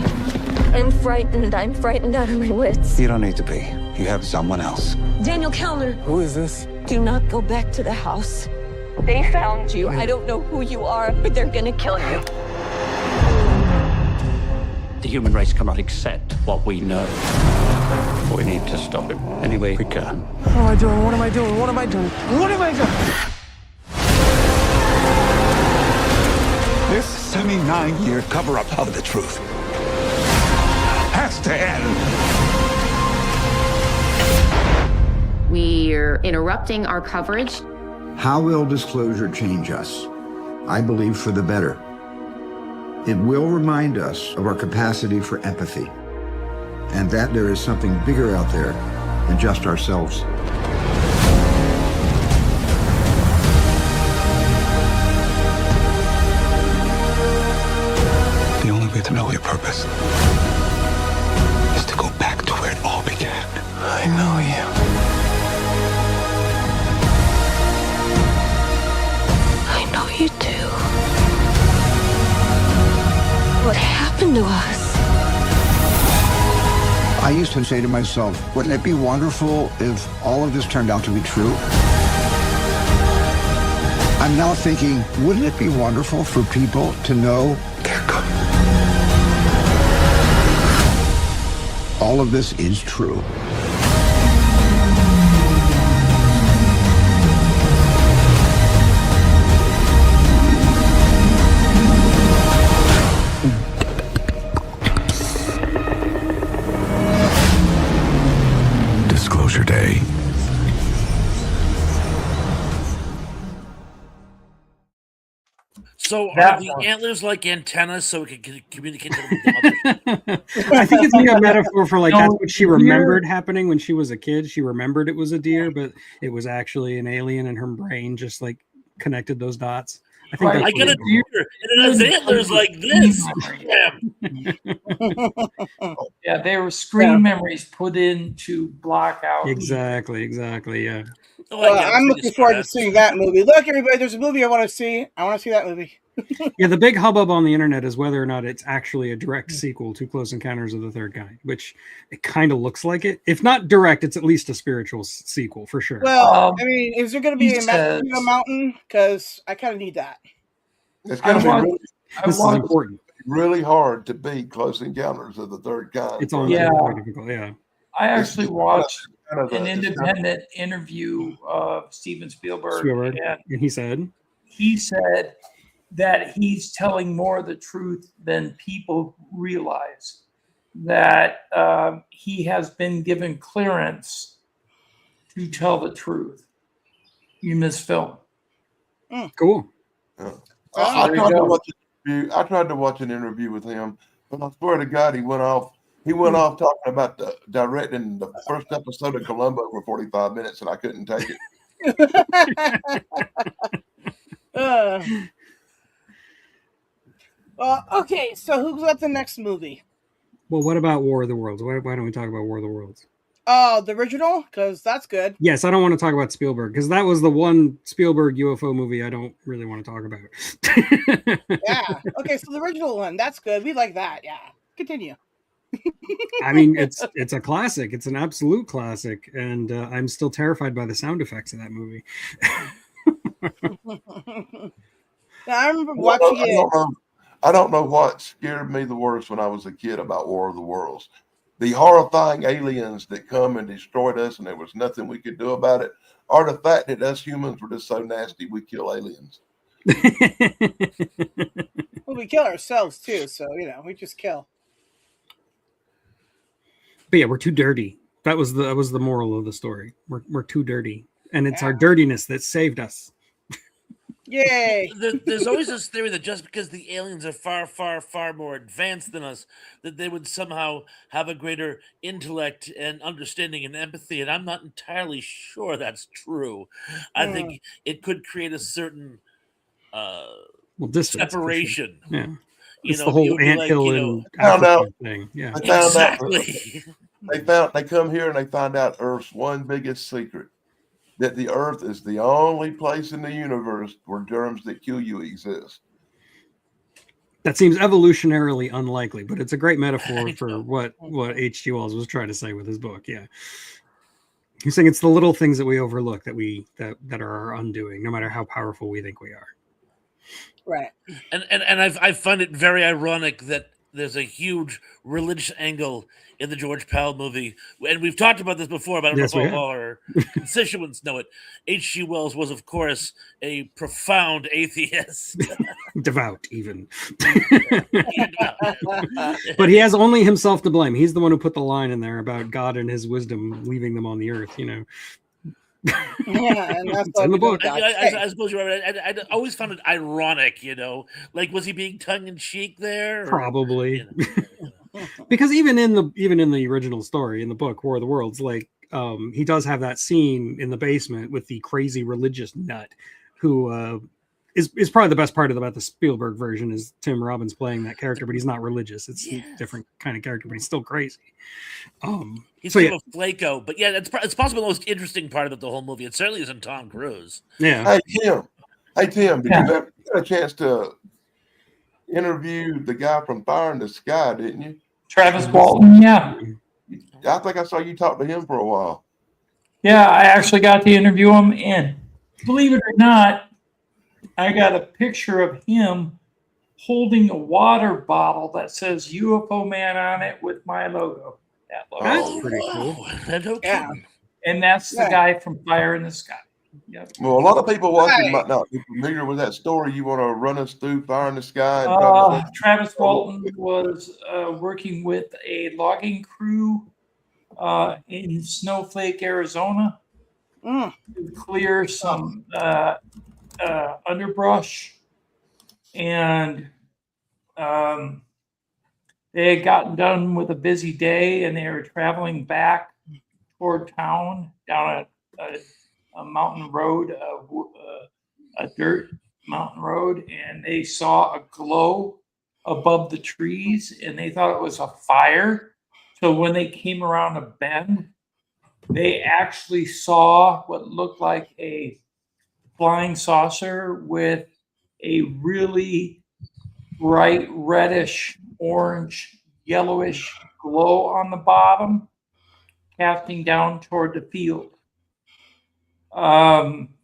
I'm frightened. I'm frightened out of my wits. You don't need to be. You have someone else. Daniel Kellner, Who is this? do not go back to the house. They found you. I don't know who you are, but they're gonna kill you. The human race cannot accept what we know. We need to stop it any way we can. What am I doing? What am I doing? What am I doing? What am I doing? This 79-year cover-up of the truth has to end. We're interrupting our coverage. How will disclosure change us? I believe for the better. It will remind us of our capacity for empathy, and that there is something bigger out there than just ourselves. The only way to know your purpose is to go back to where it all began. I know you. I know you do. What happened to us? I used to say to myself, wouldn't it be wonderful if all of this turned out to be true? I'm now thinking, wouldn't it be wonderful for people to know They're coming. all of this is true? Disclosure Day. So are That the one. antlers like antennas so we can communicate to the mother? I think it's maybe a metaphor for like No, that's what she deer- remembered happening when she was a kid. She remembered it was a deer, but it was actually an alien, and her brain just like connected those dots. I think Right. I that's get what a deer, and it has antlers like this. Damn. Yeah, they were screen memories put in to block out. exactly, yeah. Oh, I Well, get it. I'm It's looking like forward to smartass. seeing that movie. Look, everybody, there's a movie I want to see. I want to see that movie. Yeah, the big hubbub on the internet is whether or not it's actually a direct sequel to Close Encounters of the Third Kind, which it kind of looks like it. If not direct, it's at least a spiritual sequel for sure. Well, I mean, is there going to be he a Master says- Mountain? Because I kind of need that. It's I going to be want- really, This is want- important. really hard to beat Close Encounters of the Third Kind. It's all Yeah. very difficult. Yeah. I actually watched kind of an a- it's kind of- independent interview of Steven Spielberg, Spielberg. and And he said, he said that he's telling more of the truth than people realize. That he has been given clearance to tell the truth in this film. cool. Yeah. Oh, I there you tried to go. watch an interview. I tried to watch an interview with him, but I swear to God, he went off. He went off talking about the directing the first episode of Columbo for 45 minutes, and I couldn't take it. Well, okay, so who's got the next movie? Well, what about War of the Worlds? Why don't we talk about War of the Worlds? Oh, the original? Because that's good. Yes, I don't want to talk about Spielberg because that was the one Spielberg UFO movie I don't really want to talk about. Yeah. Okay, so the original one, that's good. We like that. Yeah. Continue. I mean, it's a classic. It's an absolute classic, and I'm still terrified by the sound effects of that movie. Now, I remember watching it. I don't know what scared me the worst when I was a kid about War of the Worlds. The horrifying aliens that come and destroyed us, and there was nothing we could do about it, or the fact that us humans were just so nasty we kill aliens. Well, we kill ourselves too, so we just kill. But yeah, we're too dirty. That was the moral of the story. We're too dirty, and it's our Yeah. dirtiness that saved us. Yay! There's always this theory that just because the aliens are far, far, far more advanced than us, that they would somehow have a greater intellect and understanding and empathy. And I'm not entirely sure that's true. I think it could create a certain Well, distance for sure. separation. Yeah, You it's know, the it whole would be like, anthill you know, and Found out. Africa thing. Yeah, They found exactly. out they come here and they find out Earth's one biggest secret, that the Earth is the only place in the universe where germs that kill you exist. that seems evolutionarily unlikely, but it's a great metaphor for what H.G. Wells was trying to say with his book. Yeah, he's saying it's the little things that we overlook that are our undoing, no matter how powerful we think we are. Right. And I find it very ironic that there's a huge religious angle in the George Powell movie, and we've talked about this before, but I don't know if all our constituents know it. H.G. Wells was, of course, a profound atheist. Devout, even. But he has only himself to blame. He's the one who put the line in there about God and his wisdom leaving them on the earth, you know. Yeah, and that's in the book. I suppose you're right. I always found it ironic, you know, like was he being tongue in cheek there? Probably, you know? Because even in the original story in the book War of the Worlds, like he does have that scene in the basement with the crazy religious nut who is probably the best part about the Spielberg version is Tim Robbins playing that character, but he's not religious. It's a different kind of character, but he's still crazy. He's kind of a Flaco, but yeah, it's possibly the most interesting part about the whole movie. It certainly isn't Tom Cruise. Yeah. Hey Tim, did you get a chance to interview the guy from Fire in the Sky, didn't you? Travis Walton, yeah. I think I saw you talk to him for a while. Yeah, I actually got to interview him, and believe it or not, I got a picture of him holding a water bottle that says UFO Man on it with my logo. That logo. That's pretty cool. Yeah. And that's the guy from Fire in the Sky. Yep. Well, a lot of people watching might not be familiar with that story. You want to run us through Fire in the Sky? Travis Walton was working with a logging crew in Snowflake, Arizona, to clear some underbrush, and they had gotten done with a busy day, and they were traveling back toward town down a mountain road, a dirt mountain road, and they saw a glow above the trees, and they thought it was a fire. So when they came around a bend, they actually saw what looked like a flying saucer with a really bright reddish, orange, yellowish glow on the bottom, casting down toward the field.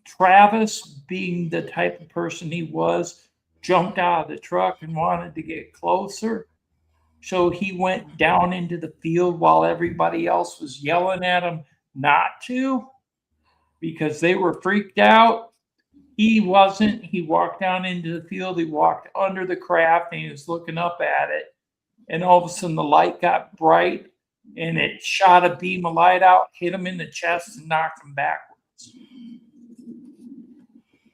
Travis, being the type of person he was, jumped out of the truck and wanted to get closer. So he went down into the field while everybody else was yelling at him not to, because they were freaked out. He wasn't. He walked down into the field. He walked under the craft and he was looking up at it. And all of a sudden the light got bright and it shot a beam of light out, hit him in the chest and knocked him backwards.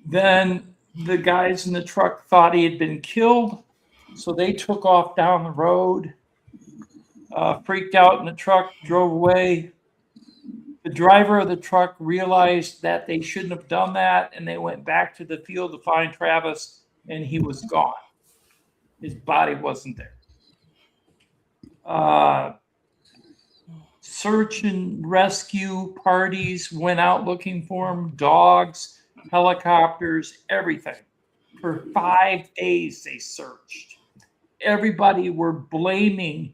Then the guys in the truck thought he had been killed. So they took off down the road, freaked out in the truck, drove away. The driver of the truck realized that they shouldn't have done that, and they went back to the field to find Travis, and he was gone. His body wasn't there. Search and rescue parties went out looking for him, dogs, helicopters, everything. For 5 days they searched. Everybody were blaming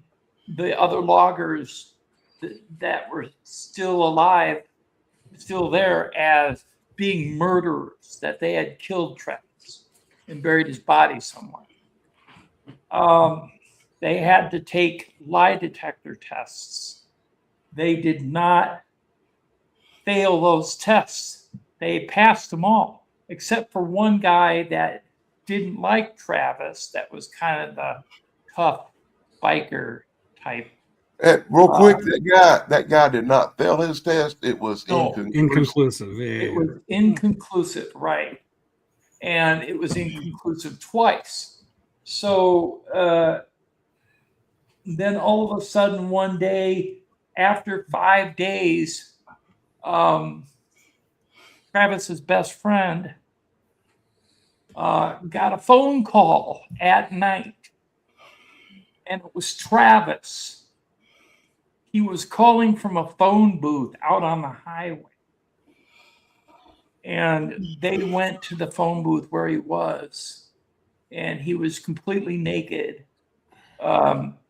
the other loggers that were still alive, still there, as being murderers, that they had killed Travis and buried his body somewhere. They had to take lie detector tests. They did not fail those tests. They passed them all, except for one guy that didn't like Travis, that was kind of the tough biker type. Real quick, that guy did not fail his test. It was inconclusive. Yeah. It was inconclusive, right? And it was inconclusive twice. So then all of a sudden one day, after 5 days, Travis's best friend got a phone call at night, and it was Travis. He was calling from a phone booth out on the highway, and they went to the phone booth where he was, and he was completely naked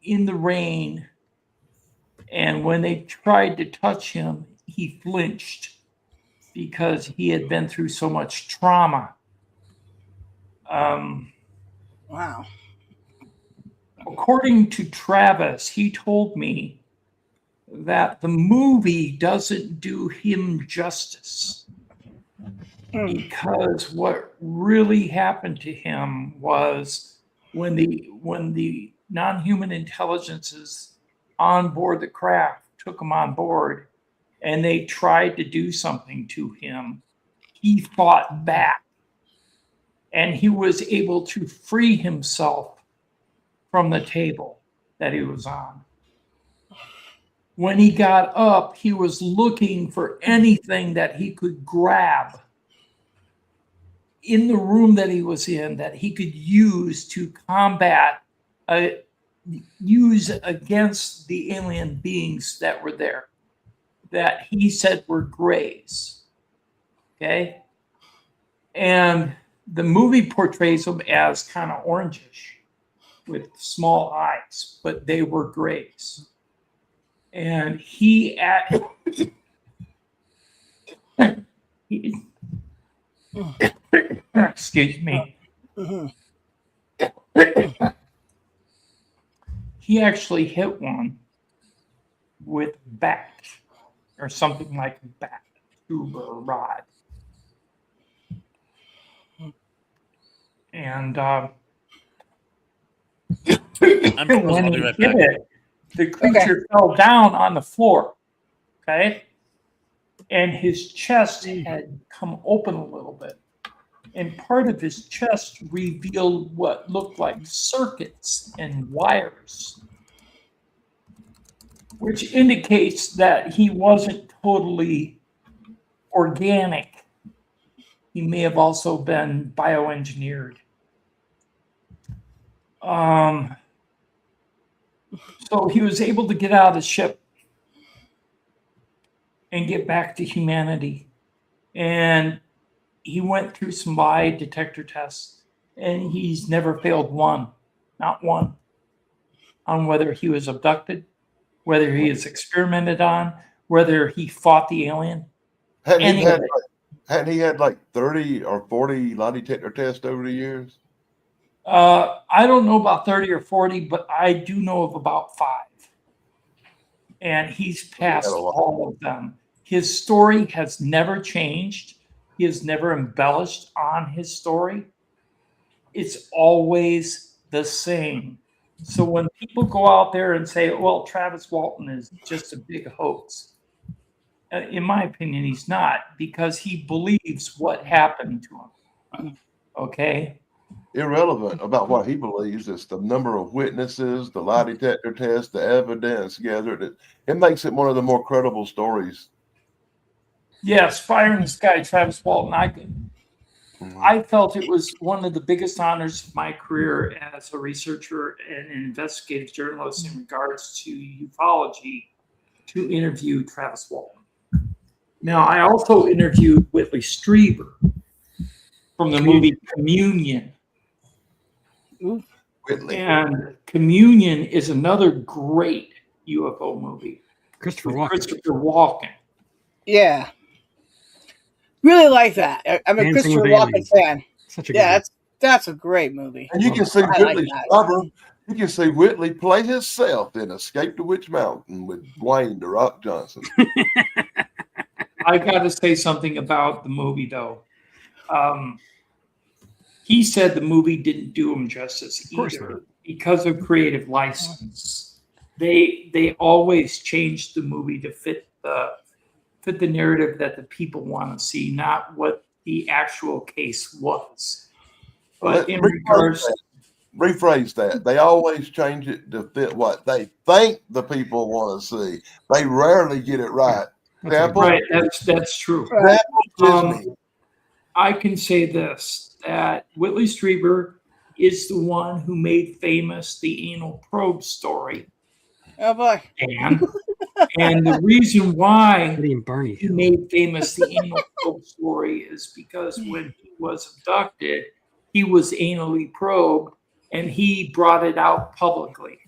in the rain. And when they tried to touch him, he flinched because he had been through so much trauma. Wow. according to Travis, he told me that the movie doesn't do him justice because what really happened to him was when the non-human intelligences on board the craft took him on board and they tried to do something to him, he fought back and he was able to free himself from the table that he was on. When he got up, he was looking for anything that he could grab in the room that he was in that he could use to combat, use against the alien beings that were there, that he said were grays. Okay? And the movie portrays them as kind of orangish with small eyes, but they were grays. And he excuse me. He actually hit one with bat or something like a bat, tube or rod. And when he hit it, the creature fell down on the floor. Okay. And his chest had come open a little bit. And part of his chest revealed what looked like circuits and wires, which indicates that he wasn't totally organic. He may have also been bioengineered. So he was able to get out of the ship and get back to humanity. And he went through some lie detector tests, and he's never failed one, not one, on whether he was abducted, whether he is experimented on, whether he fought the alien. Hadn't he had like 30 or 40 lie detector tests over the years? I don't know about 30 or 40, but I do know of about 5. And he's passed all of them. His story has never changed. He has never embellished on his story. It's always the same. So when people go out there and say, well, Travis Walton is just a big hoax, in my opinion, he's not, because he believes what happened to him. Okay? Irrelevant about what he believes. It's the number of witnesses, the lie detector test, the evidence gathered. It makes it one of the more credible stories. Yes, Fire in the Sky, Travis Walton. I felt it was one of the biggest honors of my career as a researcher and an investigative journalist in regards to ufology to interview Travis Walton. Now, I also interviewed Whitley Strieber from the movie Communion. Whitley. And Communion is another great UFO movie. Christopher Walken. Yeah. Really like that. I'm a Dancing Christopher with Walken Aliens. fan. Such a Yeah, good that's a great movie. And you can see I Whitley like Strieber. You can see Whitley play himself in Escape to Witch Mountain with Dwayne The Rock Johnson. I got to say something about the movie, though. He said the movie didn't do him justice either because of creative license. They always changed the movie to fit the narrative that the people want to see, not what the actual case was. But in regards, rephrase that. They always change it to fit what they think the people want to see. They rarely get it right. Right, that's true. I can say this, that Whitley Strieber is the one who made famous the anal probe story. Oh boy. And the reason why he made famous the anal probe story is because when he was abducted, he was anally probed and he brought it out publicly.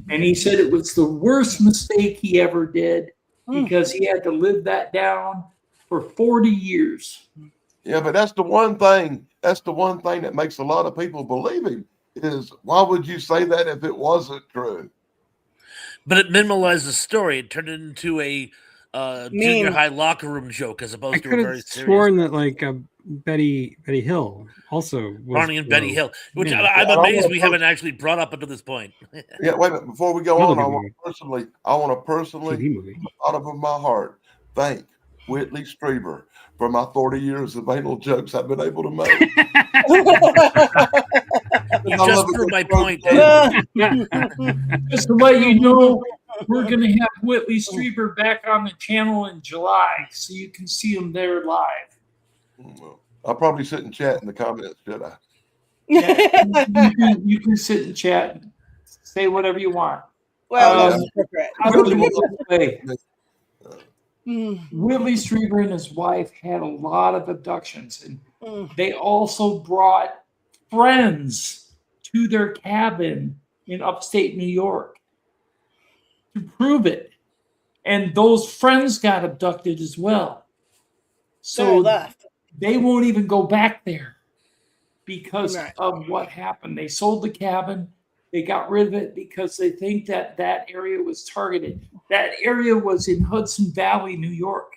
And he said it was the worst mistake he ever did because he had to live that down for 40 years. Yeah, but that's the one thing. That's the one thing that makes a lot of people believe him. is why would you say that if it wasn't true? But it minimalized the story. It turned it into a junior high locker room joke as opposed to a very serious. Sworn that like Betty Hill also was Barney and Betty Hill, which yeah. I'm amazed we haven't actually brought up until this point. Yeah, wait a minute. Before we go Another on, I good want to personally, TV movie. from the bottom of my heart, thank Whitley Strieber for my 40 years of anal jokes I've been able to make. You just proved my point, Dave. Just to let you know, we're going to have Whitley Strieber back on the channel in July, so you can see him there live. Well, I'll probably sit and chat in the comments, should I? Yeah, you can sit and chat and say whatever you want. Well, Whitley Strieber and his wife had a lot of abductions, and they also brought friends to their cabin in upstate New York to prove it. And those friends got abducted as well. So they won't even go back there because of what happened. They sold the cabin. They got rid of it because they think that that area was targeted. That area was in Hudson Valley, New York.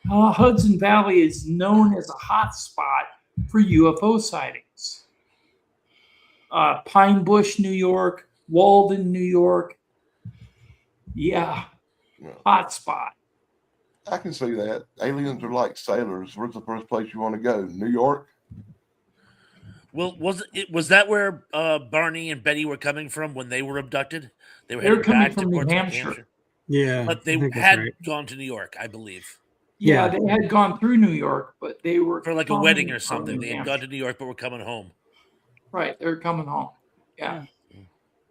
Hudson Valley is known as a hot spot for UFO sightings. Pine Bush, New York, Walden, New York. Yeah, hot spot. I can see that. Aliens are like sailors. Where's the first place you want to go? New York? Well, was that where Barney and Betty were coming from when they were abducted? They were coming back from to New Hampshire. Yeah, but they had gone to New York, I believe. Yeah, they had gone through New York, but they were for like a wedding or something. They had gone to New York, but were coming home. Right, they're coming home. Yeah.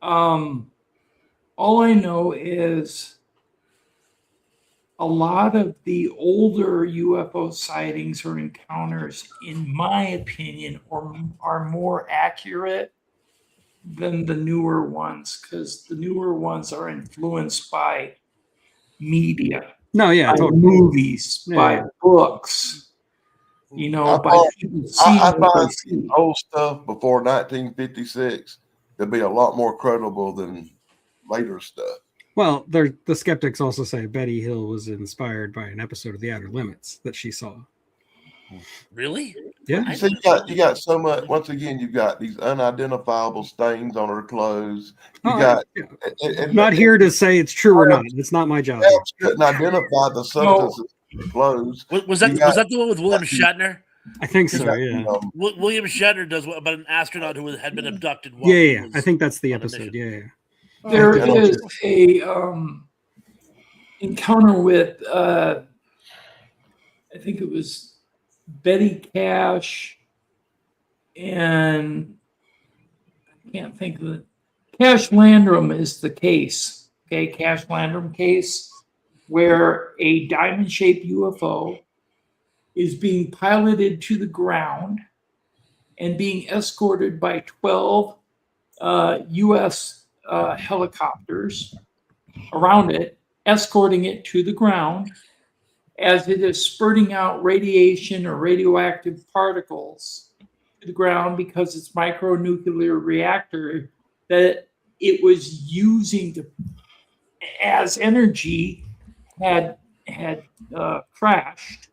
All I know is a lot of the older UFO sightings or encounters, in my opinion, are more accurate than the newer ones, because the newer ones are influenced by media. No, yeah, by totally. movies, by books, by people seeing I what they find see. old stuff before 1956 to be a lot more credible than later stuff. Well, the skeptics also say Betty Hill was inspired by an episode of The Outer Limits that she saw. Really? Yeah. So you got so much. Once again, you've got these unidentifiable stains on her clothes. Not here to say it's true or not. It's not my job. Couldn't identify the substances in the clothes. Was that the one with William Shatner? I think so. Yeah. William Shatner does what about an astronaut who had been abducted? Yeah. I think that's the episode. Yeah. There is a encounter with I think it was Betty Cash and I can't think of it. Cash Landrum is the case. Okay, Cash Landrum case where a diamond-shaped UFO is being piloted to the ground and being escorted by 12 U.S. Helicopters around it, escorting it to the ground as it is spurting out radiation or radioactive particles to the ground because its micronuclear reactor that it was using as energy had crashed,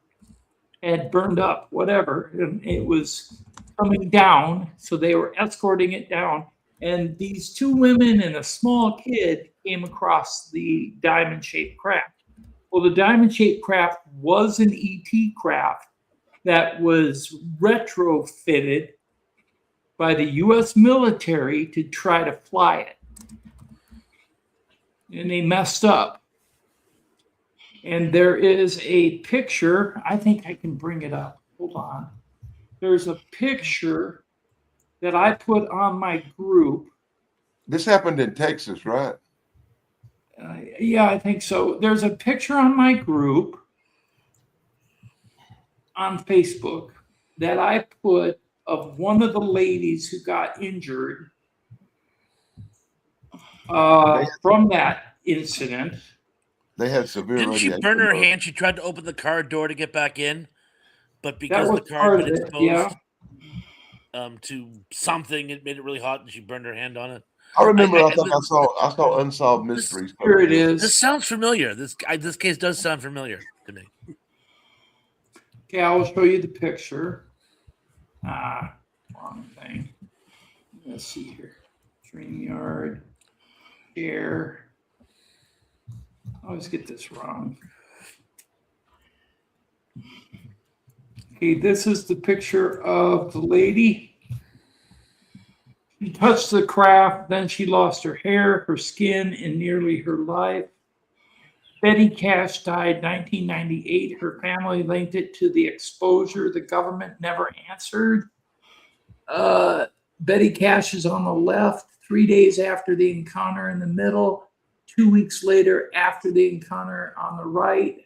had burned up, whatever, and it was coming down. So they were escorting it down. And these two women and a small kid came across the diamond-shaped craft. Well, the diamond-shaped craft was an ET craft that was retrofitted by the U.S. military to try to fly it. And they messed up. And there is a picture. I think I can bring it up. Hold on. There's a picture that I put on my group. This happened in Texas, right? Yeah, I think so. There's a picture on my group on Facebook that I put of one of the ladies who got injured from that incident. They had severe Didn't she burn her hand? She tried to open the car door to get back in, but because the car had been exposed. Yeah. to something. It made it really hot, and she burned her hand on it. I remember. I saw Unsolved Mysteries. Here it is. This sounds familiar. This case does sound familiar to me. Okay, I will show you the picture. Wrong thing. Let's see here. StreamYard. Share. I always get this wrong. Okay, this is the picture of the lady. She touched the craft, then she lost her hair, her skin, and nearly her life. Betty Cash died 1998. Her family linked it to the exposure. The government never answered. Betty Cash is on the left, 3 days after the encounter in the middle, 2 weeks later after the encounter on the right.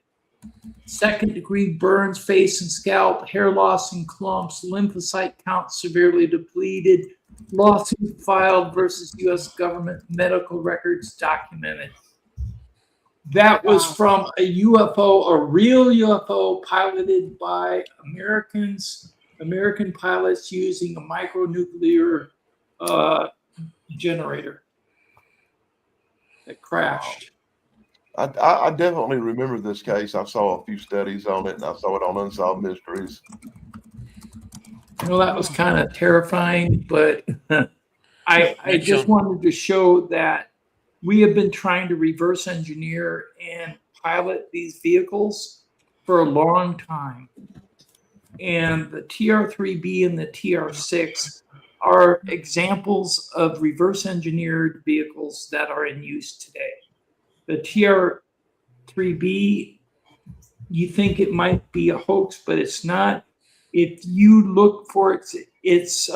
Second-degree burns, face and scalp, hair loss in clumps, lymphocyte count severely depleted, lawsuit filed versus U.S. government, medical records documented. That was from a UFO, a real UFO piloted by American pilots using a micronuclear generator that crashed. I definitely remember this case. I saw a few studies on it, and I saw it on Unsolved Mysteries. Well, that was kind of terrifying, but I just wanted to show that we have been trying to reverse engineer and pilot these vehicles for a long time. And the TR-3B and the TR-6 are examples of reverse engineered vehicles that are in use today. The TR-3B, you think it might be a hoax, but it's not. If you look for its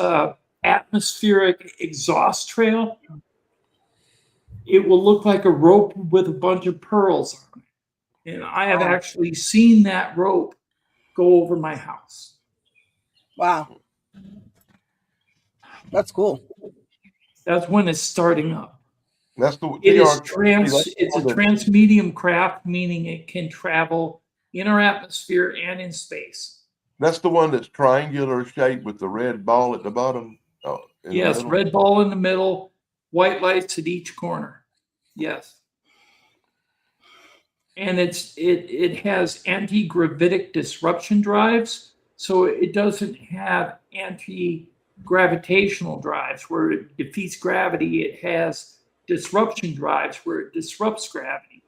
atmospheric exhaust trail, it will look like a rope with a bunch of pearls on it. And I have actually seen that rope go over my house. Wow. That's cool. That's when it's starting up. That's the It's a transmedium craft, meaning it can travel in our atmosphere and in space. That's the one that's triangular shaped with the red ball at the bottom. Yes, red ball in the middle, white lights at each corner. Yes. And it has anti-gravitic disruption drives, so it doesn't have anti-gravitational drives where it defeats gravity. It has disruption drives where it disrupts gravity.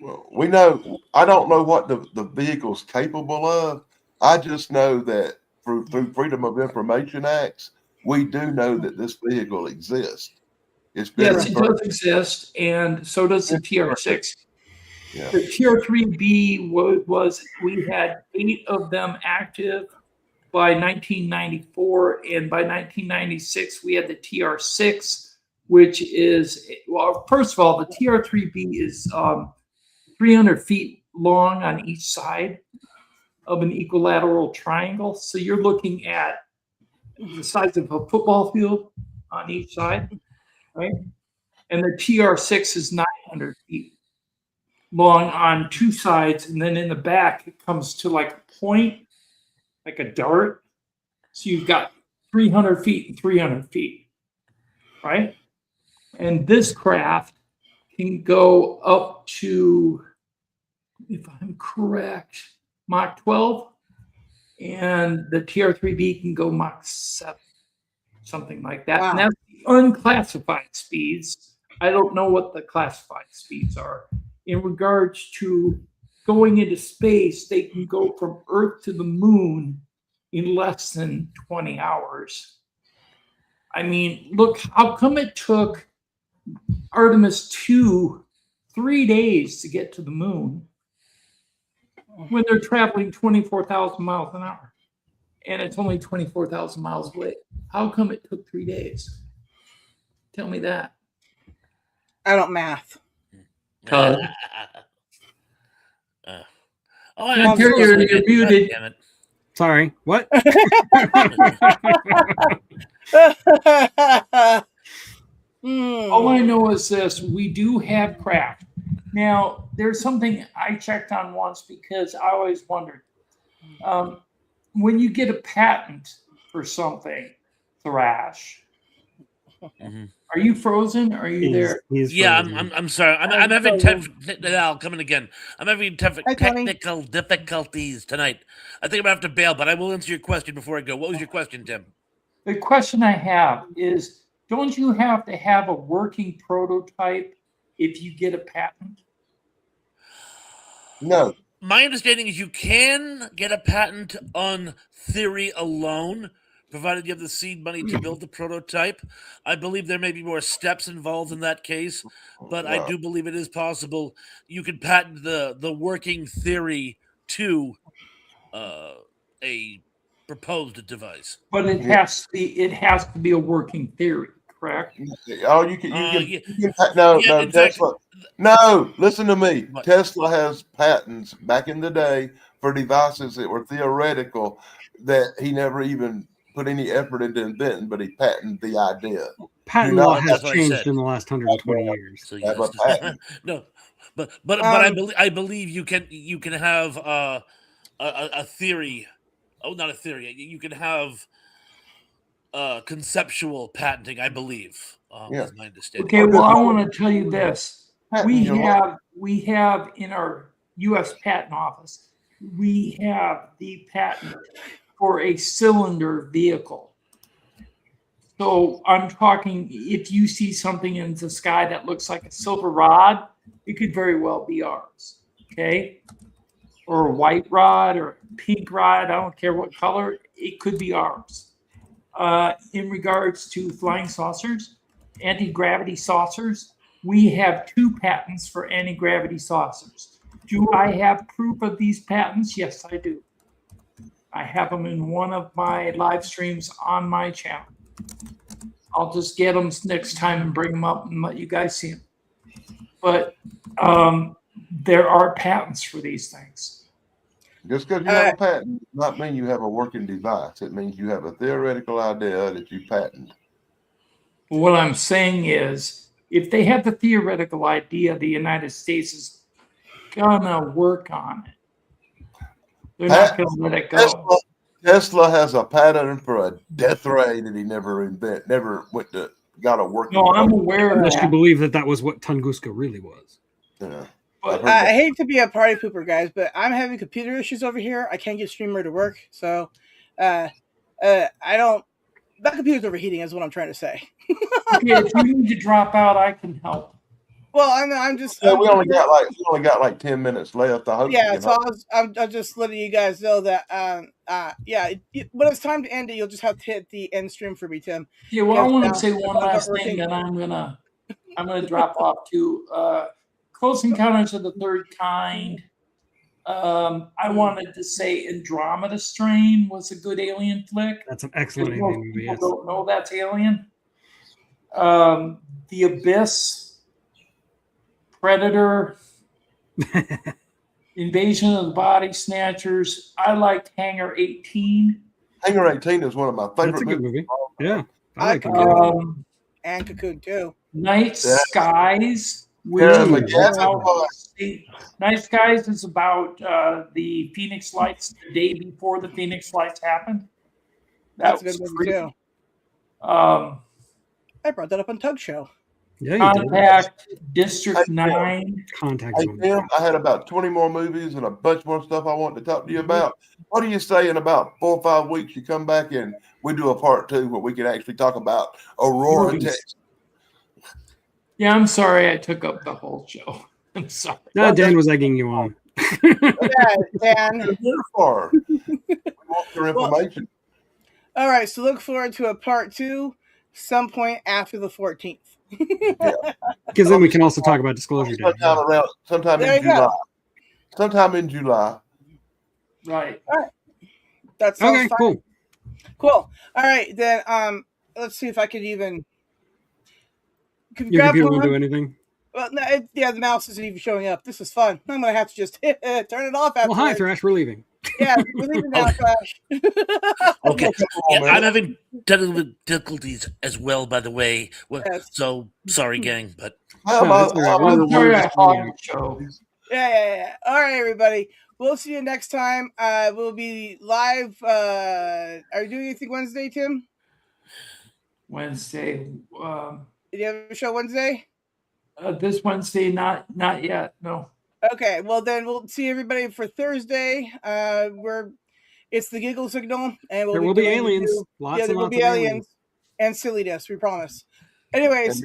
Well, we know, I don't know what the vehicle's capable of. I just know that through Freedom of Information Acts, we do know that this vehicle exists. Yes, it does exist, and so does the TR-6. Yeah. The TR-3B we had 8 of them active by 1994, and by 1996 we had the TR-6, which is, well, first of all, the TR-3B is 300 feet long on each side of an equilateral triangle. So you're looking at the size of a football field on each side, right? And the TR-6 is 900 feet long on 2 sides, and then in the back it comes to like a point, like a dart. So you've got 300 feet and 300 feet, right? And this craft can go up to, if I'm correct, Mach 12, and the TR-3B can go Mach 7, something like that. Wow. And that's the unclassified speeds. I don't know what the classified speeds are. In regards to going into space, they can go from Earth to the moon in less than 20 hours. I mean, look, how come it took Artemis 2 3 days to get to the moon when they're traveling 24,000 miles an hour and it's only 24,000 miles away? How come it took 3 days? Tell me that. I don't math. You're muted. Damn it. Sorry, what? All I know is this: we do have craft. Now, there's something I checked on once because I always wondered. When you get a patent, for something thrash. Mhm. Are you frozen? Are you there? Yeah, I'm sorry. I'm having Al coming again. I'm having technical difficulties tonight. I think I'm gonna have to bail, but I will answer your question before I go. What was your question, Tim? The question I have is, don't you have to have a working prototype if you get a patent? No. My understanding is you can get a patent on theory alone, provided you have the seed money to build the prototype. I believe there may be more steps involved in that case, but I do believe it is possible you can patent the working theory to a proposed device. But it has to be a working theory, correct? Oh, you can no, Yeah, no, in fact, Tesla. No, listen to me. What? Tesla has patents back in the day for devices that were theoretical that he never even put any effort into inventing, but he patented the idea. Patent not law have- has That's what I changed said. in the last 120 years. So have a yes. patent. No, but I believe you can have a theory. Oh, not a theory. You can have conceptual patenting. I believe Yeah. is my understanding. Okay, well, I want to tell you this. Patent your life. We have in our U.S. Patent Office, we have the patent for a cylinder vehicle. So I'm talking, if you see something in the sky that looks like a silver rod, it could very well be ours. Okay, or a white rod or a pink rod. I don't care what color. It could be ours. In regards to flying saucers, anti-gravity saucers, we have 2 patents for anti-gravity saucers. Do I have proof of these patents? Yes, I do. I have them in one of my live streams on my channel. I'll just get them next time and bring them up and let you guys see them. But there are patents for these things. Just because you have a patent does not mean you have a working device. It means you have a theoretical idea that you patent. What I'm saying is, if they have the theoretical idea, the United States is gonna work on it. They're not gonna let it go. Tesla has a patent for a death ray that he never got a working. No, I'm aware of Unless you that. believe that was what Tunguska really was. Yeah. But I hate to be a party pooper, guys, but I'm having computer issues over here. I can't get Streamer to work, so I don't. That computer's overheating, is what I'm trying to say. okay, if you need to drop out, I can help. Well, I'm just. Yeah, we only got like 10 minutes left. I hope. Yeah, so I'm just letting you guys know that. When it's time to end it, you'll just have to hit the end stream for me, Tim. Yeah, well, I want to say one last thing, and I'm gonna drop off to Close Encounters of the Third Kind. I wanted to say Andromeda Strain was a good alien flick. That's an excellent alien movie. People Yes. don't know that's Alien. The Abyss, Predator, Invasion of the Body Snatchers. I liked Hangar 18. Hangar 18 is one of my favorite That's a good movies. movie. Yeah. I like it. And Cocoon too. Night Skies. Night Skies is about the Phoenix Lights the day before the Phoenix Lights happened. That's a good movie too. I brought that up on Tug Show. Yeah, Contact, District 9. Contact. Hey, Tim, I had about 20 more movies and a bunch more stuff I want to talk to you about. What do you say in about 4 or 5 weeks you come back and we do a part 2 where we can actually talk about Aurora, Texas? Yeah, I'm sorry I took up the whole show. I'm sorry. No, Dan was egging you on. Yeah, Dan. For. We want your information. All right, so look forward to a part 2 some point after the 14th. Because then we can also talk about Disclosure Day. Sometime in July. Sometime in July. Right. All right. That sounds Okay, fine. cool. Cool. All right, then let's see if I could even Your computer won't do anything? Well, no, the mouse isn't even showing up. This is fun. I'm gonna have to just turn it off after. Well, hi, Thrash. We're leaving. Yeah, we're leaving now, Thrash. Okay. Yeah, I'm having technical difficulties as well, by the way. Well, Yes. so sorry, gang, but Yeah. All right, everybody. we'll see you next time. We'll be live. Are you doing anything Wednesday, Tim? Wednesday. Did you have a show Wednesday? This Wednesday, not yet. No. Okay, well then we'll see everybody for Thursday. It's the Giggle Signal, and there will be aliens. There will be aliens and silliness. We promise. Anyways,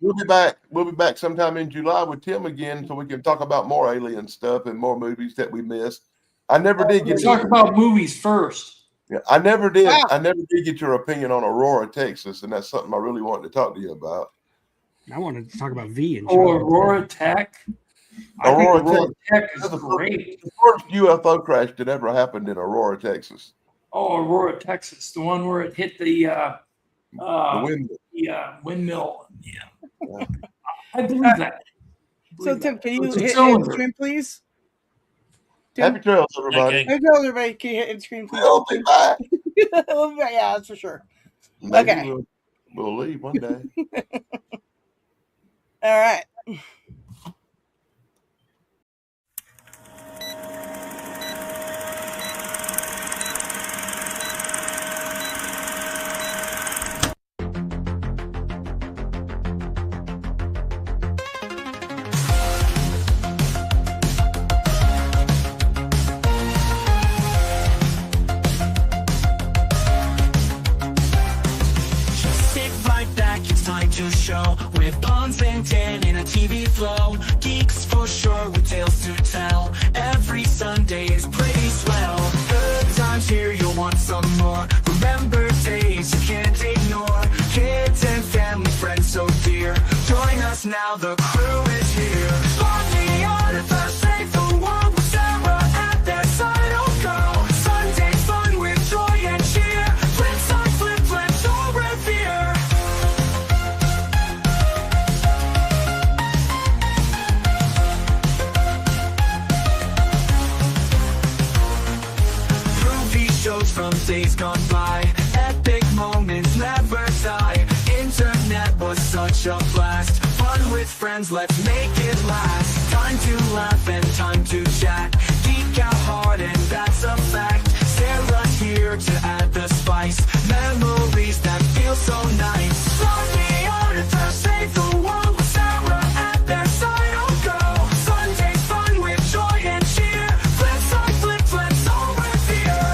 we'll be back. We'll be back sometime in July with Tim again, so we can talk about more alien stuff and more movies that we missed. I never did get to talk about movies first. Yeah, I never did. Wow. I never did get your opinion on Aurora, Texas, and that's something I really wanted to talk to you about. I wanted to talk about V and Aurora Tech. Aurora Tech is great. The first UFO crash that ever happened in Aurora, Texas. Oh, Aurora, Texas, the one where it hit the windmill. Yeah. I believe that. So, Tim, can you hit end screen, please? Tim? Happy trails, everybody. Happy trails, everybody. Can you hit end screen, please? We'll be back. Yeah, that's for sure. Maybe okay. We'll leave one day. All right. Show with PONS and 10 in a TV flow. Geeks for sure with tales to tell. Every Sunday is pretty swell. Good times here, you'll want some more. Remember days you can't ignore. Kids and family, friends so dear. Join us now, the crew is here. On the artifact, save the world with Sarah at their side. Oh go, Sunday fun with joy and cheer. Flip side, flip, so revere. Shows from days gone by, epic moments never die. Internet was such a blast, fun with friends, let's make it last. Time to laugh and time to chat, geek out hard and that's a fact. Sarah's here to add the spice, memories that feel so nice. Love the artifact, save the world with Sarah at their side. Oh go, Sunday fun with joy and cheer. Flip side, flip, so revere.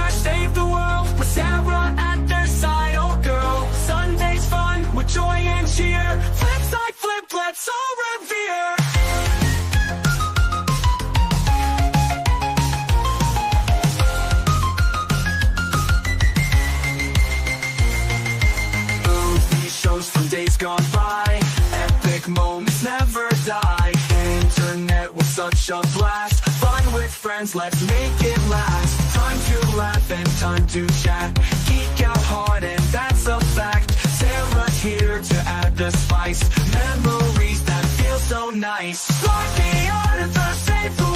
Save the world with Sarah at their side. Oh girl, Sunday's fun with joy and cheer. Flip side, flip, let's all revere. Movie shows from days gone by, epic moments never die. Internet was such a blast, fun with friends, let's make it last. Time to laugh and time to chat, geek out hard and that's a fact. Sarah's here to add the spice, memories that feel so nice. Like the artifact, save the